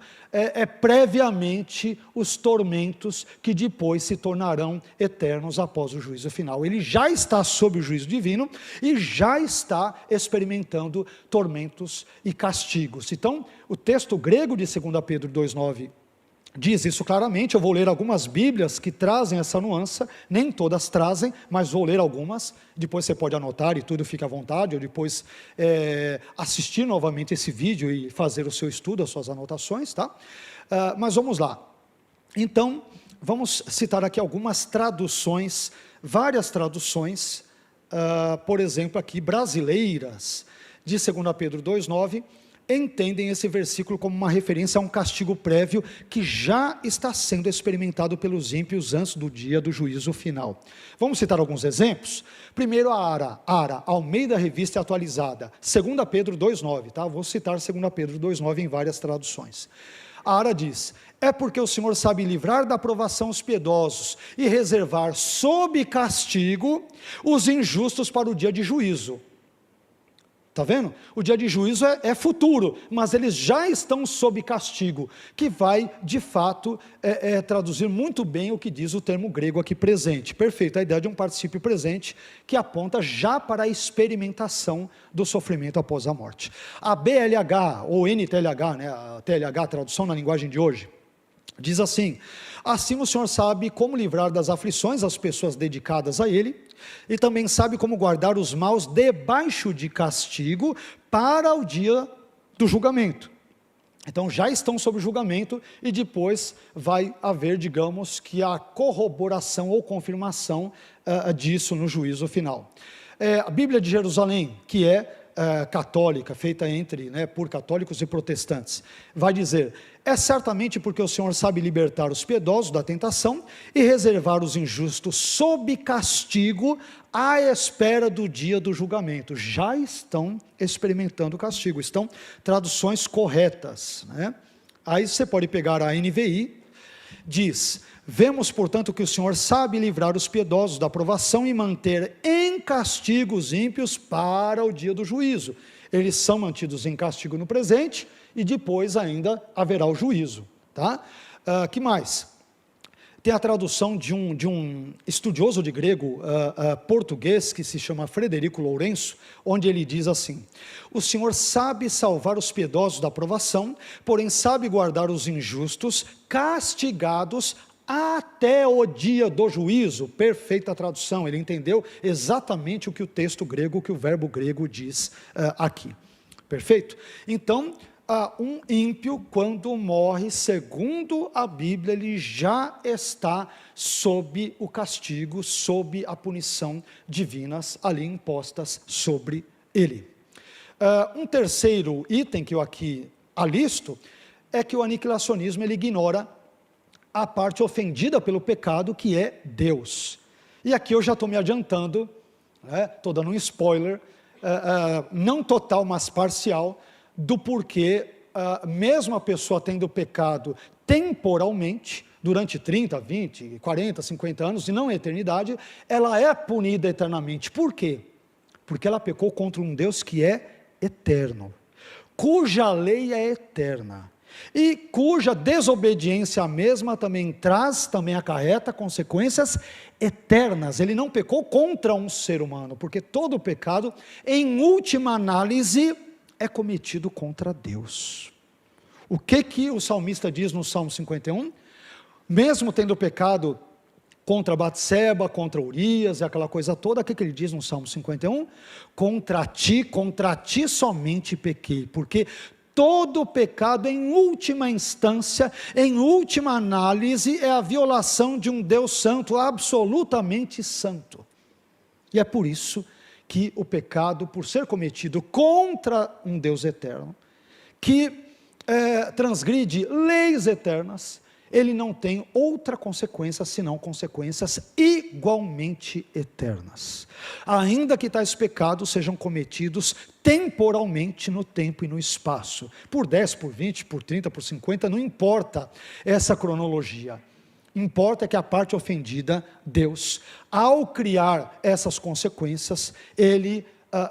previamente os tormentos que depois se tornarão eternos após o juízo final. Ele já está sob o juízo divino e já está experimentando tormentos e castigos. Então, o texto grego de 2 Pedro 2,9 diz isso claramente. Eu vou ler algumas bíblias que trazem essa nuance, nem todas trazem, mas vou ler algumas, depois você pode anotar e tudo, fica à vontade, ou depois assistir novamente esse vídeo e fazer o seu estudo, as suas anotações, tá? Mas vamos lá. Então, vamos citar aqui algumas traduções, várias traduções, por exemplo aqui, brasileiras, de 2 Pedro 2,9, entendem esse versículo como uma referência a um castigo prévio que já está sendo experimentado pelos ímpios antes do dia do juízo final. Vamos citar alguns exemplos? Primeiro a Ara, Almeida Revista Atualizada, 2 Pedro 2,9, tá? Vou citar 2 Pedro 2,9 em várias traduções. A Ara diz: é porque o Senhor sabe livrar da provação os piedosos e reservar sob castigo os injustos para o dia de juízo. Está vendo? O dia de juízo é futuro, mas eles já estão sob castigo, que vai, de fato, traduzir muito bem o que diz o termo grego aqui presente. Perfeito, a ideia de um particípio presente, que aponta já para a experimentação do sofrimento após a morte. A BLH, ou NTLH, né, a TLH, tradução na linguagem de hoje, diz assim: assim o Senhor sabe como livrar das aflições as pessoas dedicadas a Ele, e também sabe como guardar os maus debaixo de castigo para o dia do julgamento. Então já estão sob julgamento e depois vai haver, digamos, que a corroboração ou confirmação disso no juízo final. A Bíblia de Jerusalém, que é católica, feita por católicos e protestantes, vai dizer: é certamente porque o Senhor sabe libertar os piedosos da tentação e reservar os injustos sob castigo à espera do dia do julgamento. Já estão experimentando o castigo, estão traduções corretas, né? Aí você pode pegar a NVI, diz: vemos, portanto, que o Senhor sabe livrar os piedosos da provação e manter em castigo os ímpios para o dia do juízo. Eles são mantidos em castigo no presente e depois ainda haverá o juízo. Tá? Que mais? Tem a tradução de um estudioso de grego português que se chama Frederico Lourenço, onde ele diz assim: o Senhor sabe salvar os piedosos da provação, porém sabe guardar os injustos, castigados até o dia do juízo. Perfeita tradução, ele entendeu exatamente o que o texto grego, o que o verbo grego diz aqui. Perfeito? Então, um ímpio, quando morre, segundo a Bíblia, ele já está sob o castigo, sob a punição divinas ali impostas sobre ele. Um terceiro item que eu aqui alisto é que o aniquilacionismo ele ignora a parte ofendida pelo pecado, que é Deus. E aqui eu já estou me adiantando, estou dando um spoiler, não total, mas parcial, do porquê, mesmo a pessoa tendo pecado temporalmente, durante 30, 20, 40, 50 anos, e não a eternidade, ela é punida eternamente. Por quê? Porque ela pecou contra um Deus que é eterno, cuja lei é eterna, e cuja desobediência à mesma também acarreta consequências eternas. Ele não pecou contra um ser humano, porque todo pecado, em última análise, é cometido contra Deus. O que o salmista diz no Salmo 51? Mesmo tendo pecado contra Batseba, contra Urias e aquela coisa toda, o que ele diz no Salmo 51? Contra ti somente pequei, porque todo pecado, em última instância, em última análise, é a violação de um Deus santo, absolutamente santo. E é por isso que o pecado, por ser cometido contra um Deus eterno, que transgride leis eternas, ele não tem outra consequência, senão consequências igualmente eternas. Ainda que tais pecados sejam cometidos temporalmente no tempo e no espaço, por 10, por 20, por 30, por 50, não importa essa cronologia. Importa que a parte ofendida, Deus, ao criar essas consequências, ele,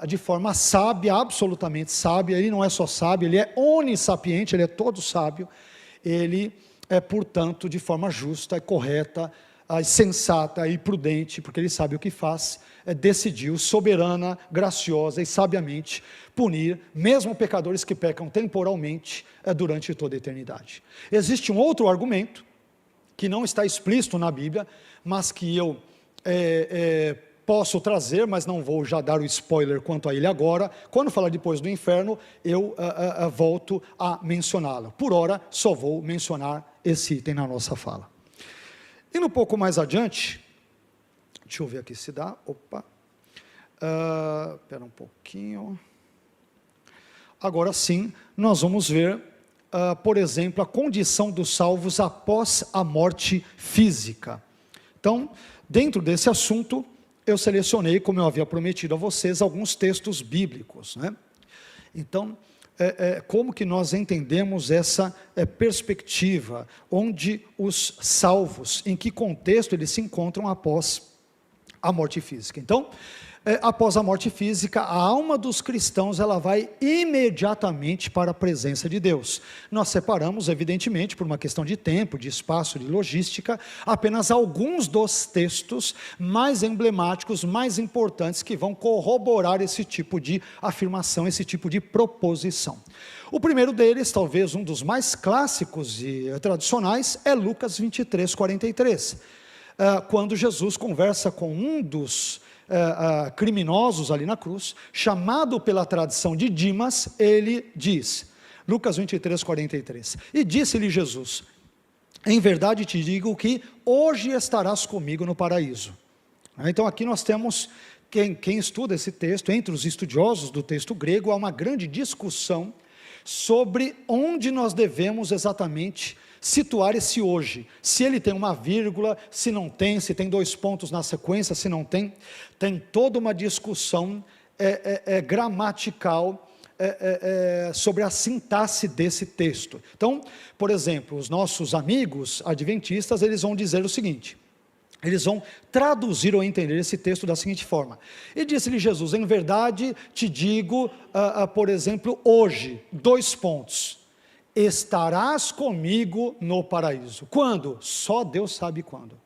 de forma sábia, absolutamente sábia, ele não é só sábio, ele é onissapiente, ele é todo sábio, ele portanto, de forma justa e correta, sensata e prudente, porque ele sabe o que faz, decidiu, soberana, graciosa e sabiamente, punir, mesmo pecadores que pecam temporalmente, durante toda a eternidade. Existe um outro argumento, que não está explícito na Bíblia, mas que eu posso trazer, mas não vou já dar o spoiler quanto a ele agora. Quando falar depois do inferno, eu volto a mencioná-lo. Por ora, só vou mencionar esse item na nossa fala. Indo um pouco mais adiante, deixa eu ver aqui se dá, espera um pouquinho, agora sim, nós vamos ver, por exemplo, a condição dos salvos após a morte física. Então, dentro desse assunto, eu selecionei, como eu havia prometido a vocês, alguns textos bíblicos, né? Então, como que nós entendemos essa perspectiva, onde os salvos, em que contexto eles se encontram após a morte física? Então, após a morte física, a alma dos cristãos, ela vai imediatamente para a presença de Deus. Nós separamos, evidentemente, por uma questão de tempo, de espaço, de logística, apenas alguns dos textos mais emblemáticos, mais importantes, que vão corroborar esse tipo de afirmação, esse tipo de proposição. O primeiro deles, talvez um dos mais clássicos e tradicionais, é Lucas 23, 43. Quando Jesus conversa com um dos criminosos ali na cruz, chamado pela tradição de Dimas, ele diz, Lucas 23, 43, e disse-lhe Jesus, em verdade te digo que hoje estarás comigo no paraíso. Então aqui nós temos, quem estuda esse texto, entre os estudiosos do texto grego, há uma grande discussão sobre onde nós devemos exatamente situar esse hoje, se ele tem uma vírgula, se não tem, se tem dois pontos na sequência, se não tem, tem toda uma discussão gramatical sobre a sintaxe desse texto. Então, por exemplo, os nossos amigos adventistas, eles vão dizer o seguinte, eles vão traduzir ou entender esse texto da seguinte forma, e disse-lhe Jesus, em verdade te digo, por exemplo, hoje, dois pontos, estarás comigo no paraíso. Quando? Só Deus sabe quando.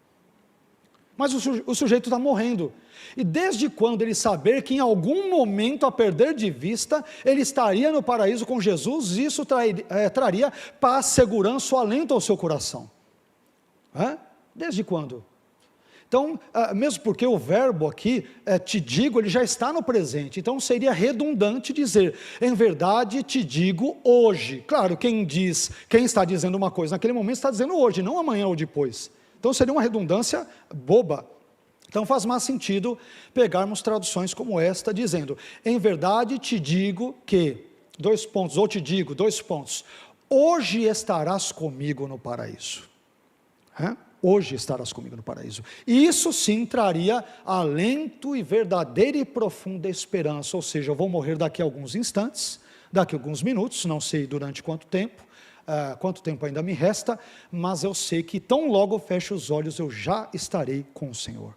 Mas o sujeito está morrendo. E desde quando ele saber que em algum momento, a perder de vista, ele estaria no paraíso com Jesus, isso traria paz, segurança, o alento ao seu coração. Desde quando? Então, mesmo porque o verbo aqui, te digo, ele já está no presente, então seria redundante dizer, em verdade te digo hoje. Claro, quem está dizendo uma coisa naquele momento, está dizendo hoje, não amanhã ou depois. Então seria uma redundância boba. Então faz mais sentido pegarmos traduções como esta, dizendo, em verdade te digo que, dois pontos, ou te digo, dois pontos, hoje estarás comigo no paraíso. Hoje estarás comigo no paraíso. E isso sim traria alento e verdadeira e profunda esperança, ou seja, eu vou morrer daqui a alguns instantes, daqui a alguns minutos, não sei durante quanto tempo ainda me resta, mas eu sei que tão logo eu fecho os olhos, eu já estarei com o Senhor.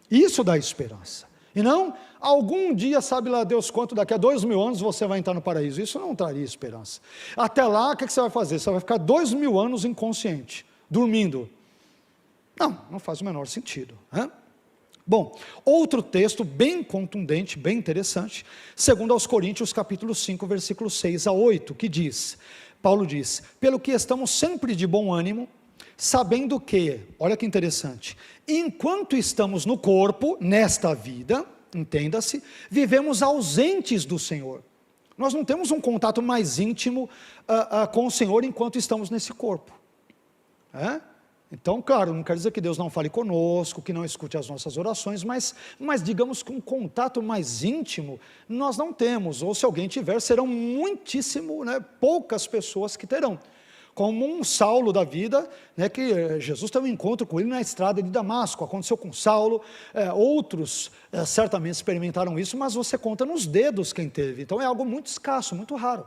Isso dá esperança. E não, algum dia, sabe lá Deus quanto, daqui a 2000 anos você vai entrar no paraíso. Isso não traria esperança. Até lá, o que você vai fazer? Você vai ficar 2000 anos inconsciente, dormindo. Não faz o menor sentido. Bom, outro texto bem contundente, bem interessante, segundo aos Coríntios capítulo 5, versículos 6 a 8, que diz, Paulo diz, pelo que estamos sempre de bom ânimo, sabendo que, olha que interessante, enquanto estamos no corpo, nesta vida, entenda-se, vivemos ausentes do Senhor. Nós não temos um contato mais íntimo com o Senhor enquanto estamos nesse corpo. Então, claro, não quer dizer que Deus não fale conosco, que não escute as nossas orações, mas digamos que um contato mais íntimo nós não temos, ou se alguém tiver, serão muitíssimo, poucas pessoas que terão. Como um Saulo da vida, que Jesus teve um encontro com ele na estrada de Damasco, aconteceu com Saulo, outros certamente experimentaram isso, mas você conta nos dedos quem teve, então é algo muito escasso, muito raro.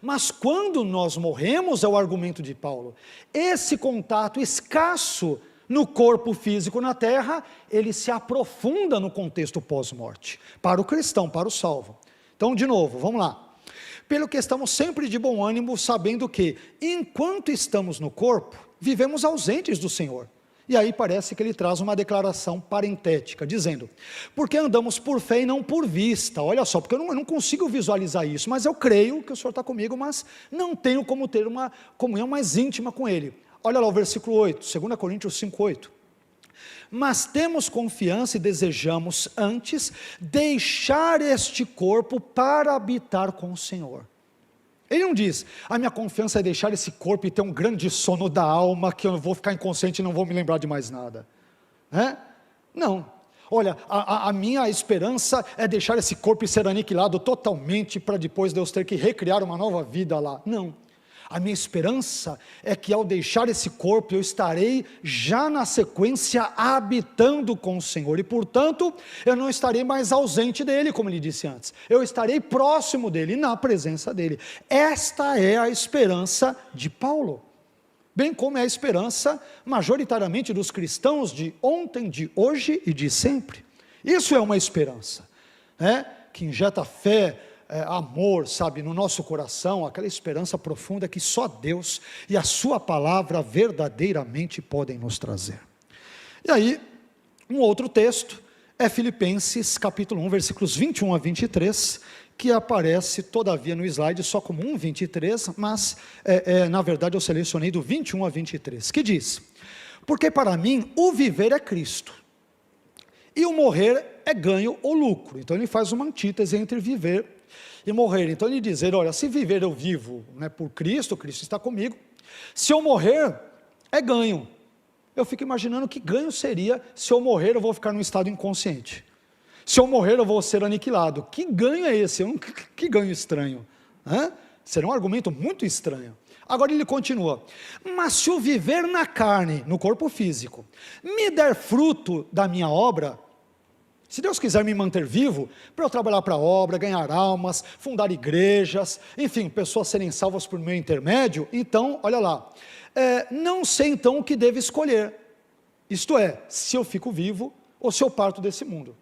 Mas quando nós morremos, é o argumento de Paulo, esse contato escasso no corpo físico na terra, ele se aprofunda no contexto pós-morte, para o cristão, para o salvo. Então, de novo, vamos lá. Pelo que estamos sempre de bom ânimo, sabendo que, enquanto estamos no corpo, vivemos ausentes do Senhor. E aí parece que ele traz uma declaração parentética, dizendo, porque andamos por fé e não por vista. Olha só, porque eu não consigo visualizar isso, mas eu creio que o Senhor está comigo, mas não tenho como ter uma comunhão mais íntima com Ele. Olha lá o versículo 8, 2 Coríntios 5, 8. Mas temos confiança e desejamos antes deixar este corpo para habitar com o Senhor. Ele não diz, a minha confiança é deixar esse corpo e ter um grande sono da alma, que eu vou ficar inconsciente e não vou me lembrar de mais nada. Não. olha, a minha esperança é deixar esse corpo ser aniquilado totalmente para depois Deus ter que recriar uma nova vida lá. Não. A minha esperança é que ao deixar esse corpo, eu estarei já na sequência habitando com o Senhor, e portanto, eu não estarei mais ausente dele, como ele disse antes, eu estarei próximo dele, na presença dele. Esta é a esperança de Paulo, bem como é a esperança majoritariamente dos cristãos de ontem, de hoje e de sempre. Isso é uma esperança, né, que injeta fé, amor, sabe, no nosso coração, aquela esperança profunda que só Deus e a sua palavra verdadeiramente podem nos trazer. E aí, um outro texto é Filipenses capítulo 1, versículos 21 a 23, que aparece todavia no slide só como 1:23, mas na verdade eu selecionei do 21 a 23, que diz: porque para mim o viver é Cristo, e o morrer é ganho ou lucro. Então ele faz uma antítese entre viver e morrer. Então ele diz, olha, se viver eu vivo, né, por Cristo, Cristo está comigo, se eu morrer é ganho. Eu fico imaginando que ganho seria, se eu morrer eu vou ficar num estado inconsciente, se eu morrer eu vou ser aniquilado. Que ganho é esse? Que ganho estranho, né? Será um argumento muito estranho. Agora ele continua, mas se o viver na carne, no corpo físico, me der fruto da minha obra, se Deus quiser me manter vivo, para eu trabalhar para a obra, ganhar almas, fundar igrejas, enfim, pessoas serem salvas por meu intermédio, então, olha lá, não sei então o que devo escolher, isto é, se eu fico vivo ou se eu parto desse mundo.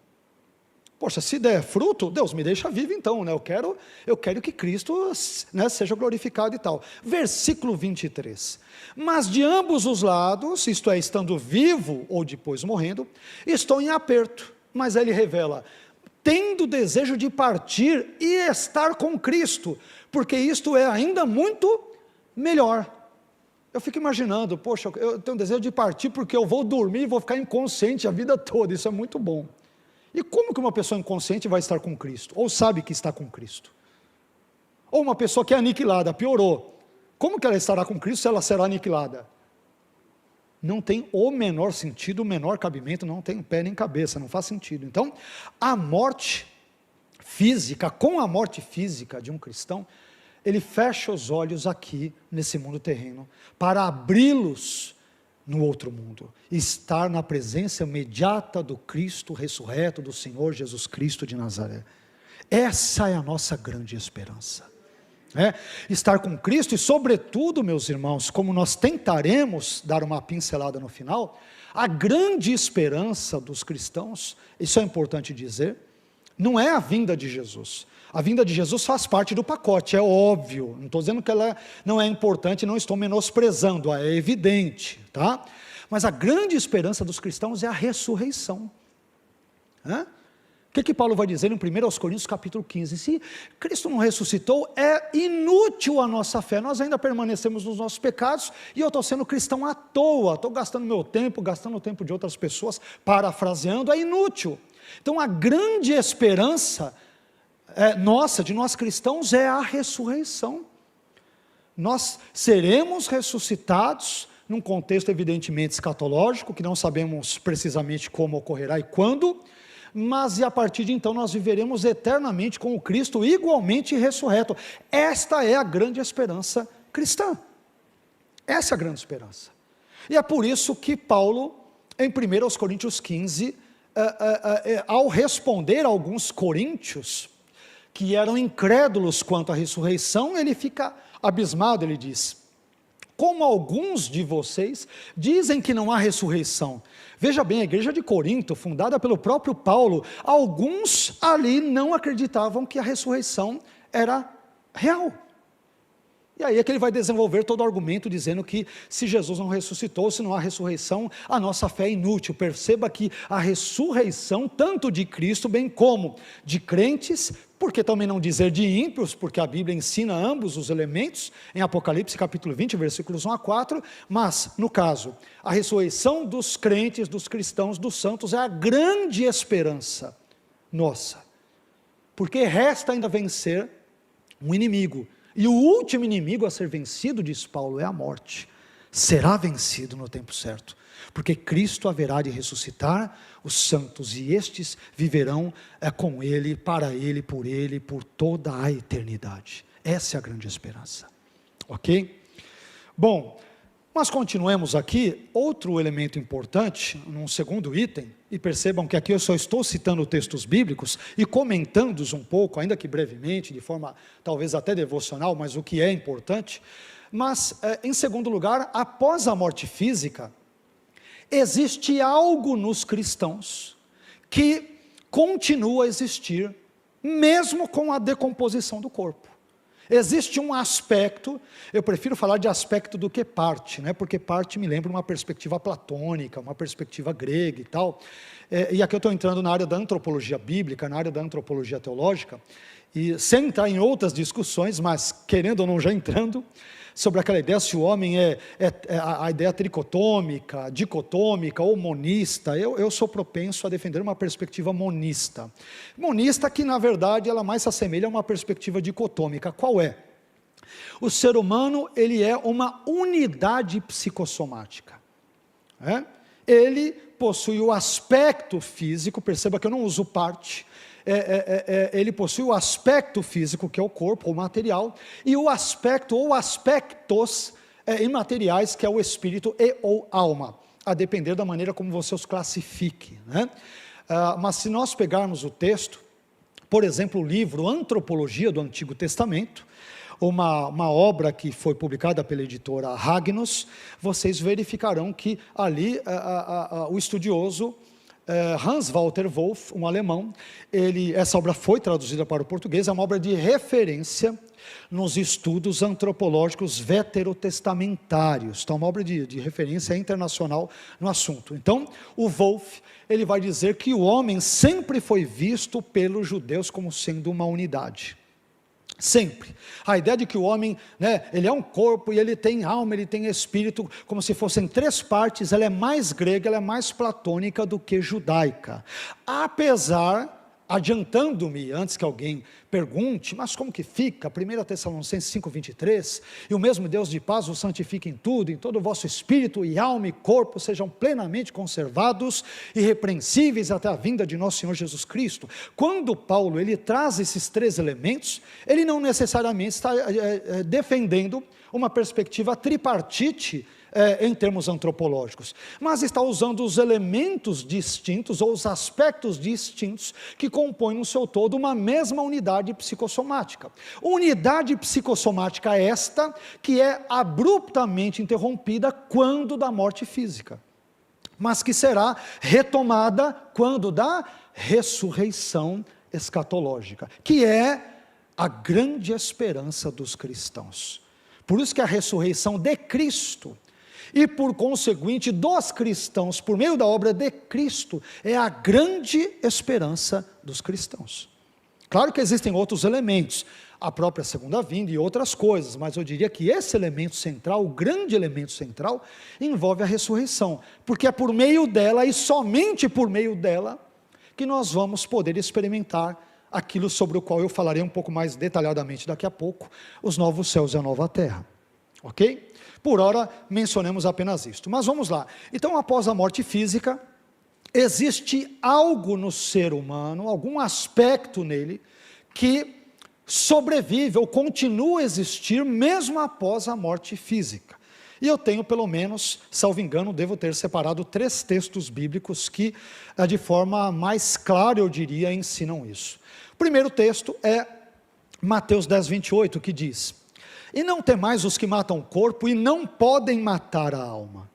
Poxa, se der fruto, Deus me deixa vivo então, né? Eu quero que Cristo, né, seja glorificado e tal. Versículo 23, mas de ambos os lados, isto é, estando vivo ou depois morrendo, estou em aperto. Mas ele revela, tendo desejo de partir e estar com Cristo, porque isto é ainda muito melhor. Eu fico imaginando, poxa, eu tenho desejo de partir porque eu vou dormir e vou ficar inconsciente a vida toda, isso é muito bom. E como que uma pessoa inconsciente vai estar com Cristo? Ou sabe que está com Cristo? Ou uma pessoa que é aniquilada, piorou. Como que ela estará com Cristo se ela será aniquilada? Não tem o menor sentido, o menor cabimento, não tem pé nem cabeça, não faz sentido. Então, a morte física, com a morte física de um cristão, ele fecha os olhos aqui, nesse mundo terreno, para abri-los no outro mundo, estar na presença imediata do Cristo ressurreto, do Senhor Jesus Cristo de Nazaré. Essa é a nossa grande esperança. Estar com Cristo e sobretudo, meus irmãos, como nós tentaremos dar uma pincelada no final, a grande esperança dos cristãos, isso é importante dizer, não é a vinda de Jesus. A vinda de Jesus faz parte do pacote, é óbvio, não estou dizendo que ela não é importante, não estou menosprezando, é evidente, tá? Mas a grande esperança dos cristãos é a ressurreição. O que Paulo vai dizer em 1 Coríntios capítulo 15? Se Cristo não ressuscitou, é inútil a nossa fé, nós ainda permanecemos nos nossos pecados, e eu estou sendo cristão à toa, estou gastando meu tempo, gastando o tempo de outras pessoas, parafraseando, é inútil. Então a grande esperança nossa, de nós cristãos, é a ressurreição. Nós seremos ressuscitados, num contexto evidentemente escatológico, que não sabemos precisamente como ocorrerá e quando, mas a partir de então nós viveremos eternamente com o Cristo igualmente ressurreto. Esta é a grande esperança cristã, essa é a grande esperança, e é por isso que Paulo, em 1 Coríntios 15, ao responder a alguns coríntios, que eram incrédulos quanto à ressurreição, ele fica abismado, ele diz, como alguns de vocês dizem que não há ressurreição. Veja bem, a igreja de Corinto, fundada pelo próprio Paulo, alguns ali não acreditavam que a ressurreição era real. E aí é que ele vai desenvolver todo o argumento dizendo que se Jesus não ressuscitou, se não há ressurreição, a nossa fé é inútil. Perceba que a ressurreição, tanto de Cristo, bem como de crentes, porque também não dizer de ímpios, porque a Bíblia ensina ambos os elementos, em Apocalipse capítulo 20, versículos 1 a 4, mas, no caso, a ressurreição dos crentes, dos cristãos, dos santos, é a grande esperança nossa, porque resta ainda vencer um inimigo, e o último inimigo a ser vencido, diz Paulo, é a morte. será vencido no tempo certo, porque Cristo haverá de ressuscitar os santos, e estes viverão com Ele, para Ele, por toda a eternidade. Essa é a grande esperança, ok? Bom, mas continuemos aqui. Outro elemento importante, num segundo item, e percebam que aqui eu só estou citando textos bíblicos e comentando-os um pouco, ainda que brevemente, de forma talvez até devocional, mas o que é importante. Mas, em segundo lugar, após a morte física, existe algo nos cristãos que continua a existir, mesmo com a decomposição do corpo. Existe um aspecto, eu prefiro falar de aspecto do que parte, né? Porque parte me lembra uma perspectiva platônica, uma perspectiva grega e tal, e aqui eu estou entrando na área da antropologia bíblica, na área da antropologia teológica, e sem entrar em outras discussões, mas querendo ou não já entrando, sobre aquela ideia se o homem é a ideia tricotômica, dicotômica ou monista. Eu sou propenso a defender uma perspectiva monista. Monista que, na verdade, ela mais se assemelha a uma perspectiva dicotômica. Qual é? O ser humano, ele é uma unidade psicossomática. Ele possui o aspecto físico, perceba que eu não uso parte, ele possui o aspecto físico, que é o corpo, o material, e o aspecto ou aspectos imateriais, que é o espírito e ou alma, a depender da maneira como você os classifique, né? Mas se nós pegarmos o texto, por exemplo, o livro Antropologia do Antigo Testamento, uma obra que foi publicada pela editora Ragnos, vocês verificarão que ali o estudioso Hans Walter Wolff, um alemão, essa obra foi traduzida para o português, é uma obra de referência nos estudos antropológicos veterotestamentários, então uma obra de referência internacional no assunto. Então, o Wolff, ele vai dizer que o homem sempre foi visto pelos judeus como sendo uma unidade. Sempre. A ideia de que o homem, né, ele é um corpo e ele tem alma, ele tem espírito, como se fossem três partes, ela é mais grega, ela é mais platônica do que judaica. Apesar, adiantando-me, antes que alguém pergunte, mas como que fica? 1 Tessalonicenses 5:23, e o mesmo Deus de paz os santifique em tudo, em todo o vosso espírito e alma e corpo sejam plenamente conservados, irrepreensíveis até a vinda de nosso Senhor Jesus Cristo. Quando Paulo, ele traz esses três elementos, ele não necessariamente está defendendo uma perspectiva tripartite, em termos antropológicos, mas está usando os elementos distintos, ou os aspectos distintos, que compõem no seu todo uma mesma unidade psicossomática. Unidade psicossomática esta, que é abruptamente interrompida quando da morte física, mas que será retomada quando da ressurreição escatológica, que é a grande esperança dos cristãos. Por isso que a ressurreição de Cristo, e por conseguinte dos cristãos, por meio da obra de Cristo, é a grande esperança dos cristãos. Claro que existem outros elementos, a própria segunda vinda e outras coisas, mas eu diria que esse elemento central, o grande elemento central, envolve a ressurreição, porque é por meio dela e somente por meio dela que nós vamos poder experimentar aquilo sobre o qual eu falarei um pouco mais detalhadamente daqui a pouco, os novos céus e a nova terra, ok? Por ora, mencionemos apenas isto, mas vamos lá. Então, após a morte física, existe algo no ser humano, algum aspecto nele, que sobrevive ou continua a existir mesmo após a morte física. E eu tenho pelo menos, salvo engano, devo ter separado 3 textos bíblicos que, de forma mais clara, eu diria, ensinam isso. O primeiro texto é Mateus 10:28, que diz: e não temais os que matam o corpo e não podem matar a alma.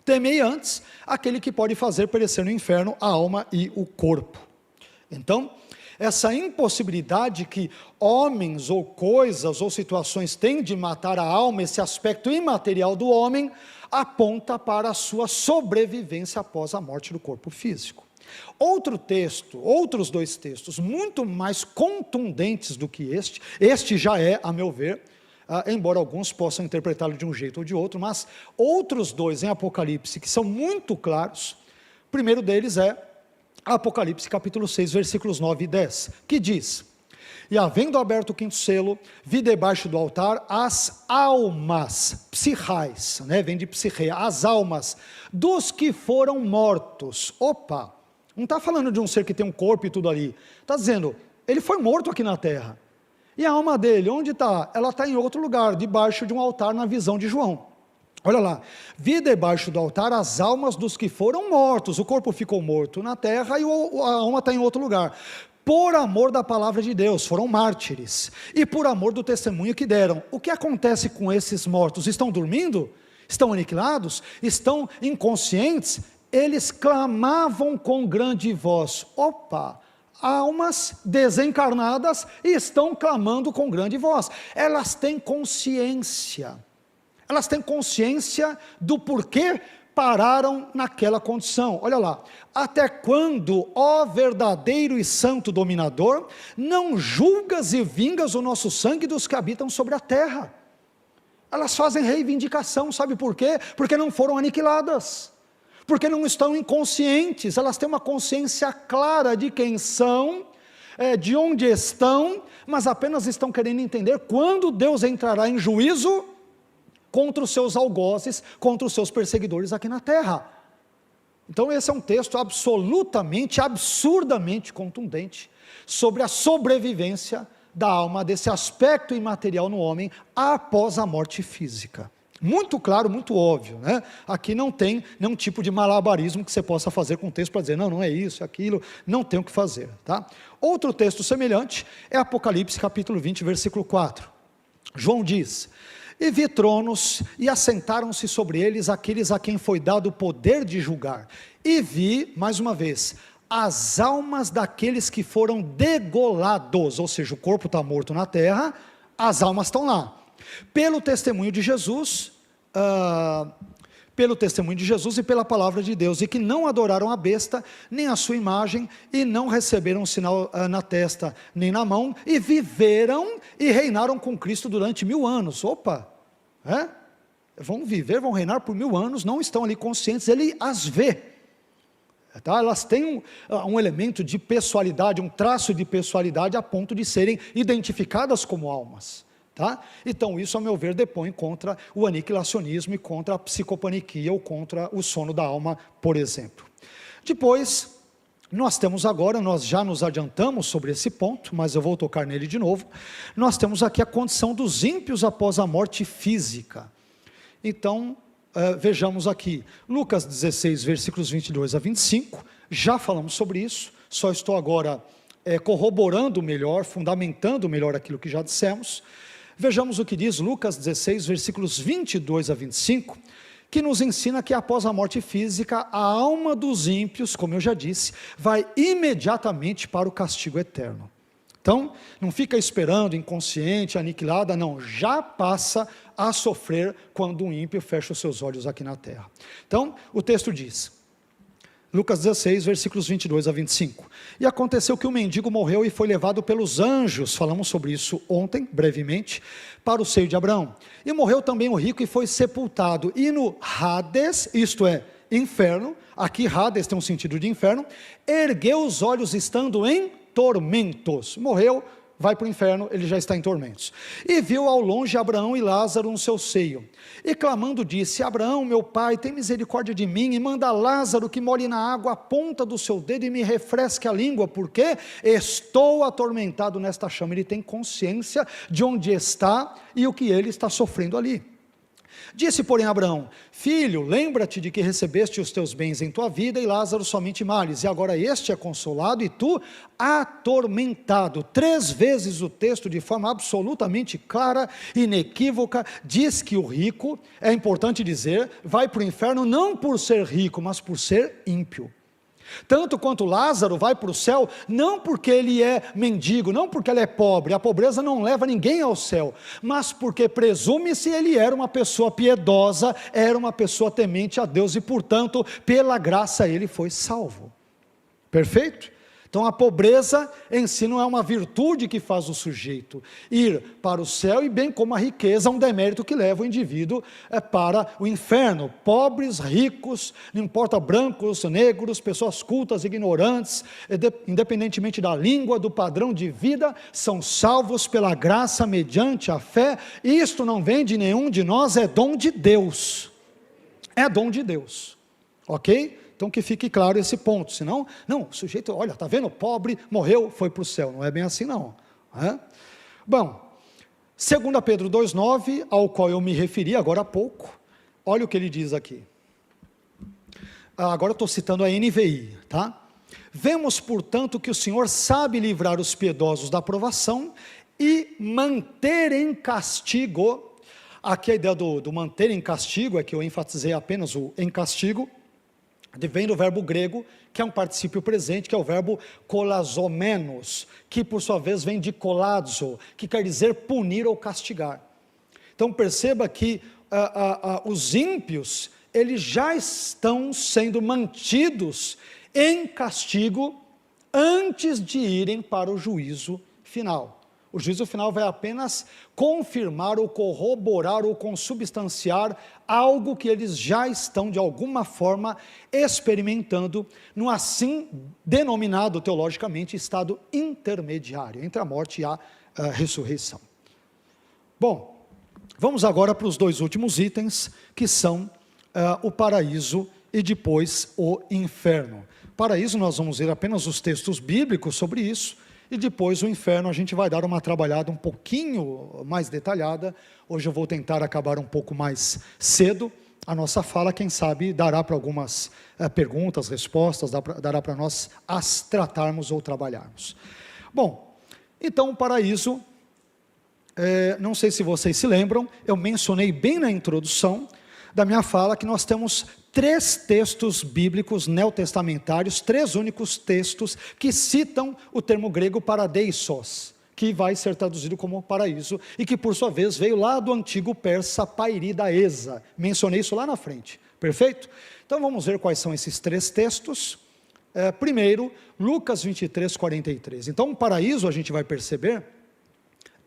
Temei antes aquele que pode fazer perecer no inferno a alma e o corpo. Então, essa impossibilidade que homens ou coisas ou situações têm de matar a alma, esse aspecto imaterial do homem, aponta para a sua sobrevivência após a morte do corpo físico. Outro texto, outros 2 textos, muito mais contundentes do que este já é, a meu ver, embora alguns possam interpretá-lo de um jeito ou de outro, mas outros 2 em Apocalipse, que são muito claros. O primeiro deles é Apocalipse capítulo 6, versículos 9 e 10, que diz: E havendo aberto o quinto selo, vi debaixo do altar as almas, psichais, né? Vem de psiche, as almas dos que foram mortos. Opa, não está falando de um ser que tem um corpo e tudo ali, está dizendo, ele foi morto aqui na terra. E a alma dele, onde está? Ela está em outro lugar, debaixo de um altar na visão de João. Olha lá, vi debaixo do altar as almas dos que foram mortos, o corpo ficou morto na terra e a alma está em outro lugar, por amor da palavra de Deus, foram mártires, e por amor do testemunho que deram. O que acontece com esses mortos? Estão dormindo? Estão aniquilados? Estão inconscientes? Eles clamavam com grande voz. Opa! Almas desencarnadas estão clamando com grande voz, elas têm consciência. Elas têm consciência do porquê pararam naquela condição. Olha lá, até quando, ó verdadeiro e santo dominador, não julgas e vingas o nosso sangue dos que habitam sobre a terra? Elas fazem reivindicação, sabe por quê? Porque não foram aniquiladas, porque não estão inconscientes, elas têm uma consciência clara de quem são, de onde estão, mas apenas estão querendo entender quando Deus entrará em juízo contra os seus algozes, contra os seus perseguidores aqui na terra. Então esse é um texto absolutamente, absurdamente contundente, sobre a sobrevivência da alma, desse aspecto imaterial no homem, após a morte física. Muito claro, muito óbvio, né? Aqui não tem nenhum tipo de malabarismo que você possa fazer com o texto para dizer, não, não é isso, é aquilo, não tem o que fazer, tá? Outro texto semelhante é Apocalipse capítulo 20, versículo 4. João diz, e vi tronos, e assentaram-se sobre eles aqueles a quem foi dado o poder de julgar. E vi, mais uma vez, as almas daqueles que foram degolados, ou seja, o corpo está morto na terra, as almas estão lá. Pelo testemunho de Jesus, e pela palavra de Deus, e que não adoraram a besta, nem a sua imagem, e não receberam sinal na testa, nem na mão, e viveram e reinaram com Cristo durante 1000 anos. Opa, vão viver, vão reinar por 1000 anos, não estão ali conscientes, ele as vê. Tá? Elas têm um elemento de pessoalidade, um traço de pessoalidade, a ponto de serem identificadas como almas. Tá? Então isso, a meu ver, depõe contra o aniquilacionismo e contra a psicopaniquia ou contra o sono da alma, por exemplo. Depois, nós temos agora, nós já nos adiantamos sobre esse ponto, mas eu vou tocar nele de novo, nós temos aqui a condição dos ímpios após a morte física. Então, vejamos aqui, Lucas 16, versículos 22 a 25, já falamos sobre isso, só estou agora corroborando melhor, fundamentando melhor aquilo que já dissemos. Vejamos o que diz Lucas 16, versículos 22 a 25, que nos ensina que após a morte física, a alma dos ímpios, como eu já disse, vai imediatamente para o castigo eterno. Então, não fica esperando, inconsciente, aniquilada, não, já passa a sofrer quando um ímpio fecha os seus olhos aqui na terra. Então, o texto diz, Lucas 16, versículos 22 a 25. E aconteceu que o mendigo morreu e foi levado pelos anjos, falamos sobre isso ontem, brevemente, para o seio de Abraão. E morreu também o rico e foi sepultado. E no Hades, isto é, inferno, aqui Hades tem um sentido de inferno, ergueu os olhos estando em tormentos. Morreu, vai para o inferno, ele já está em tormentos. E viu ao longe Abraão e Lázaro no seu seio. E clamando disse, Abraão, meu pai, tem misericórdia de mim, e manda Lázaro que molhe na água a ponta do seu dedo e me refresque a língua, porque estou atormentado nesta chama. Ele tem consciência de onde está e o que ele está sofrendo ali. Disse, porém, Abraão, filho, lembra-te de que recebeste os teus bens em tua vida, e Lázaro somente males, e agora este é consolado, e tu atormentado. 3 vezes o texto, de forma absolutamente clara, inequívoca, diz que o rico, é importante dizer, vai para o inferno não por ser rico, mas por ser ímpio. Tanto quanto Lázaro vai para o céu, não porque ele é mendigo, não porque ele é pobre, a pobreza não leva ninguém ao céu, mas porque presume-se ele era uma pessoa piedosa, era uma pessoa temente a Deus, e portanto, pela graça ele foi salvo. Perfeito? Então a pobreza em si não é uma virtude que faz o sujeito ir para o céu, e bem como a riqueza é um demérito que leva o indivíduo para o inferno. Pobres, ricos, não importa brancos, negros, pessoas cultas, ignorantes, independentemente da língua, do padrão de vida, são salvos pela graça mediante a fé. Isto não vem de nenhum de nós, é dom de Deus. É dom de Deus, ok? Então que fique claro esse ponto, senão, não, o sujeito, olha, está vendo, pobre, morreu, foi para o céu, não é bem assim não. Bom, 2 Pedro 2,9, ao qual eu me referi agora há pouco, olha o que ele diz aqui. Agora eu estou citando a NVI, tá? Vemos, portanto, que o Senhor sabe livrar os piedosos da provação e manter em castigo. Aqui a ideia do manter em castigo, é que eu enfatizei apenas o em castigo, vem do verbo grego, que é um particípio presente, que é o verbo kolazomenos, que por sua vez vem de kolazo, que quer dizer punir ou castigar. Então perceba que os ímpios, eles já estão sendo mantidos em castigo antes de irem para o juízo final. O juízo final vai apenas confirmar ou corroborar ou consubstanciar algo que eles já estão de alguma forma experimentando no assim denominado teologicamente estado intermediário entre a morte e a ressurreição. Bom, vamos agora para os dois últimos itens, que são o paraíso e depois o inferno. Paraíso, nós vamos ver apenas os textos bíblicos sobre isso, e depois o inferno a gente vai dar uma trabalhada um pouquinho mais detalhada. Hoje eu vou tentar acabar um pouco mais cedo a nossa fala, quem sabe dará para algumas perguntas, respostas, dará para nós as tratarmos ou trabalharmos. Bom, então o paraíso, não sei se vocês se lembram, eu mencionei bem na introdução da minha fala que nós temos 3 textos bíblicos neotestamentários, 3 únicos textos que citam o termo grego paradeisos, que vai ser traduzido como paraíso, e que por sua vez veio lá do antigo persa pairidaesa. Mencionei isso lá na frente, perfeito? Então vamos ver quais são esses 3 textos. Primeiro, Lucas 23, 43. Então o paraíso, a gente vai perceber,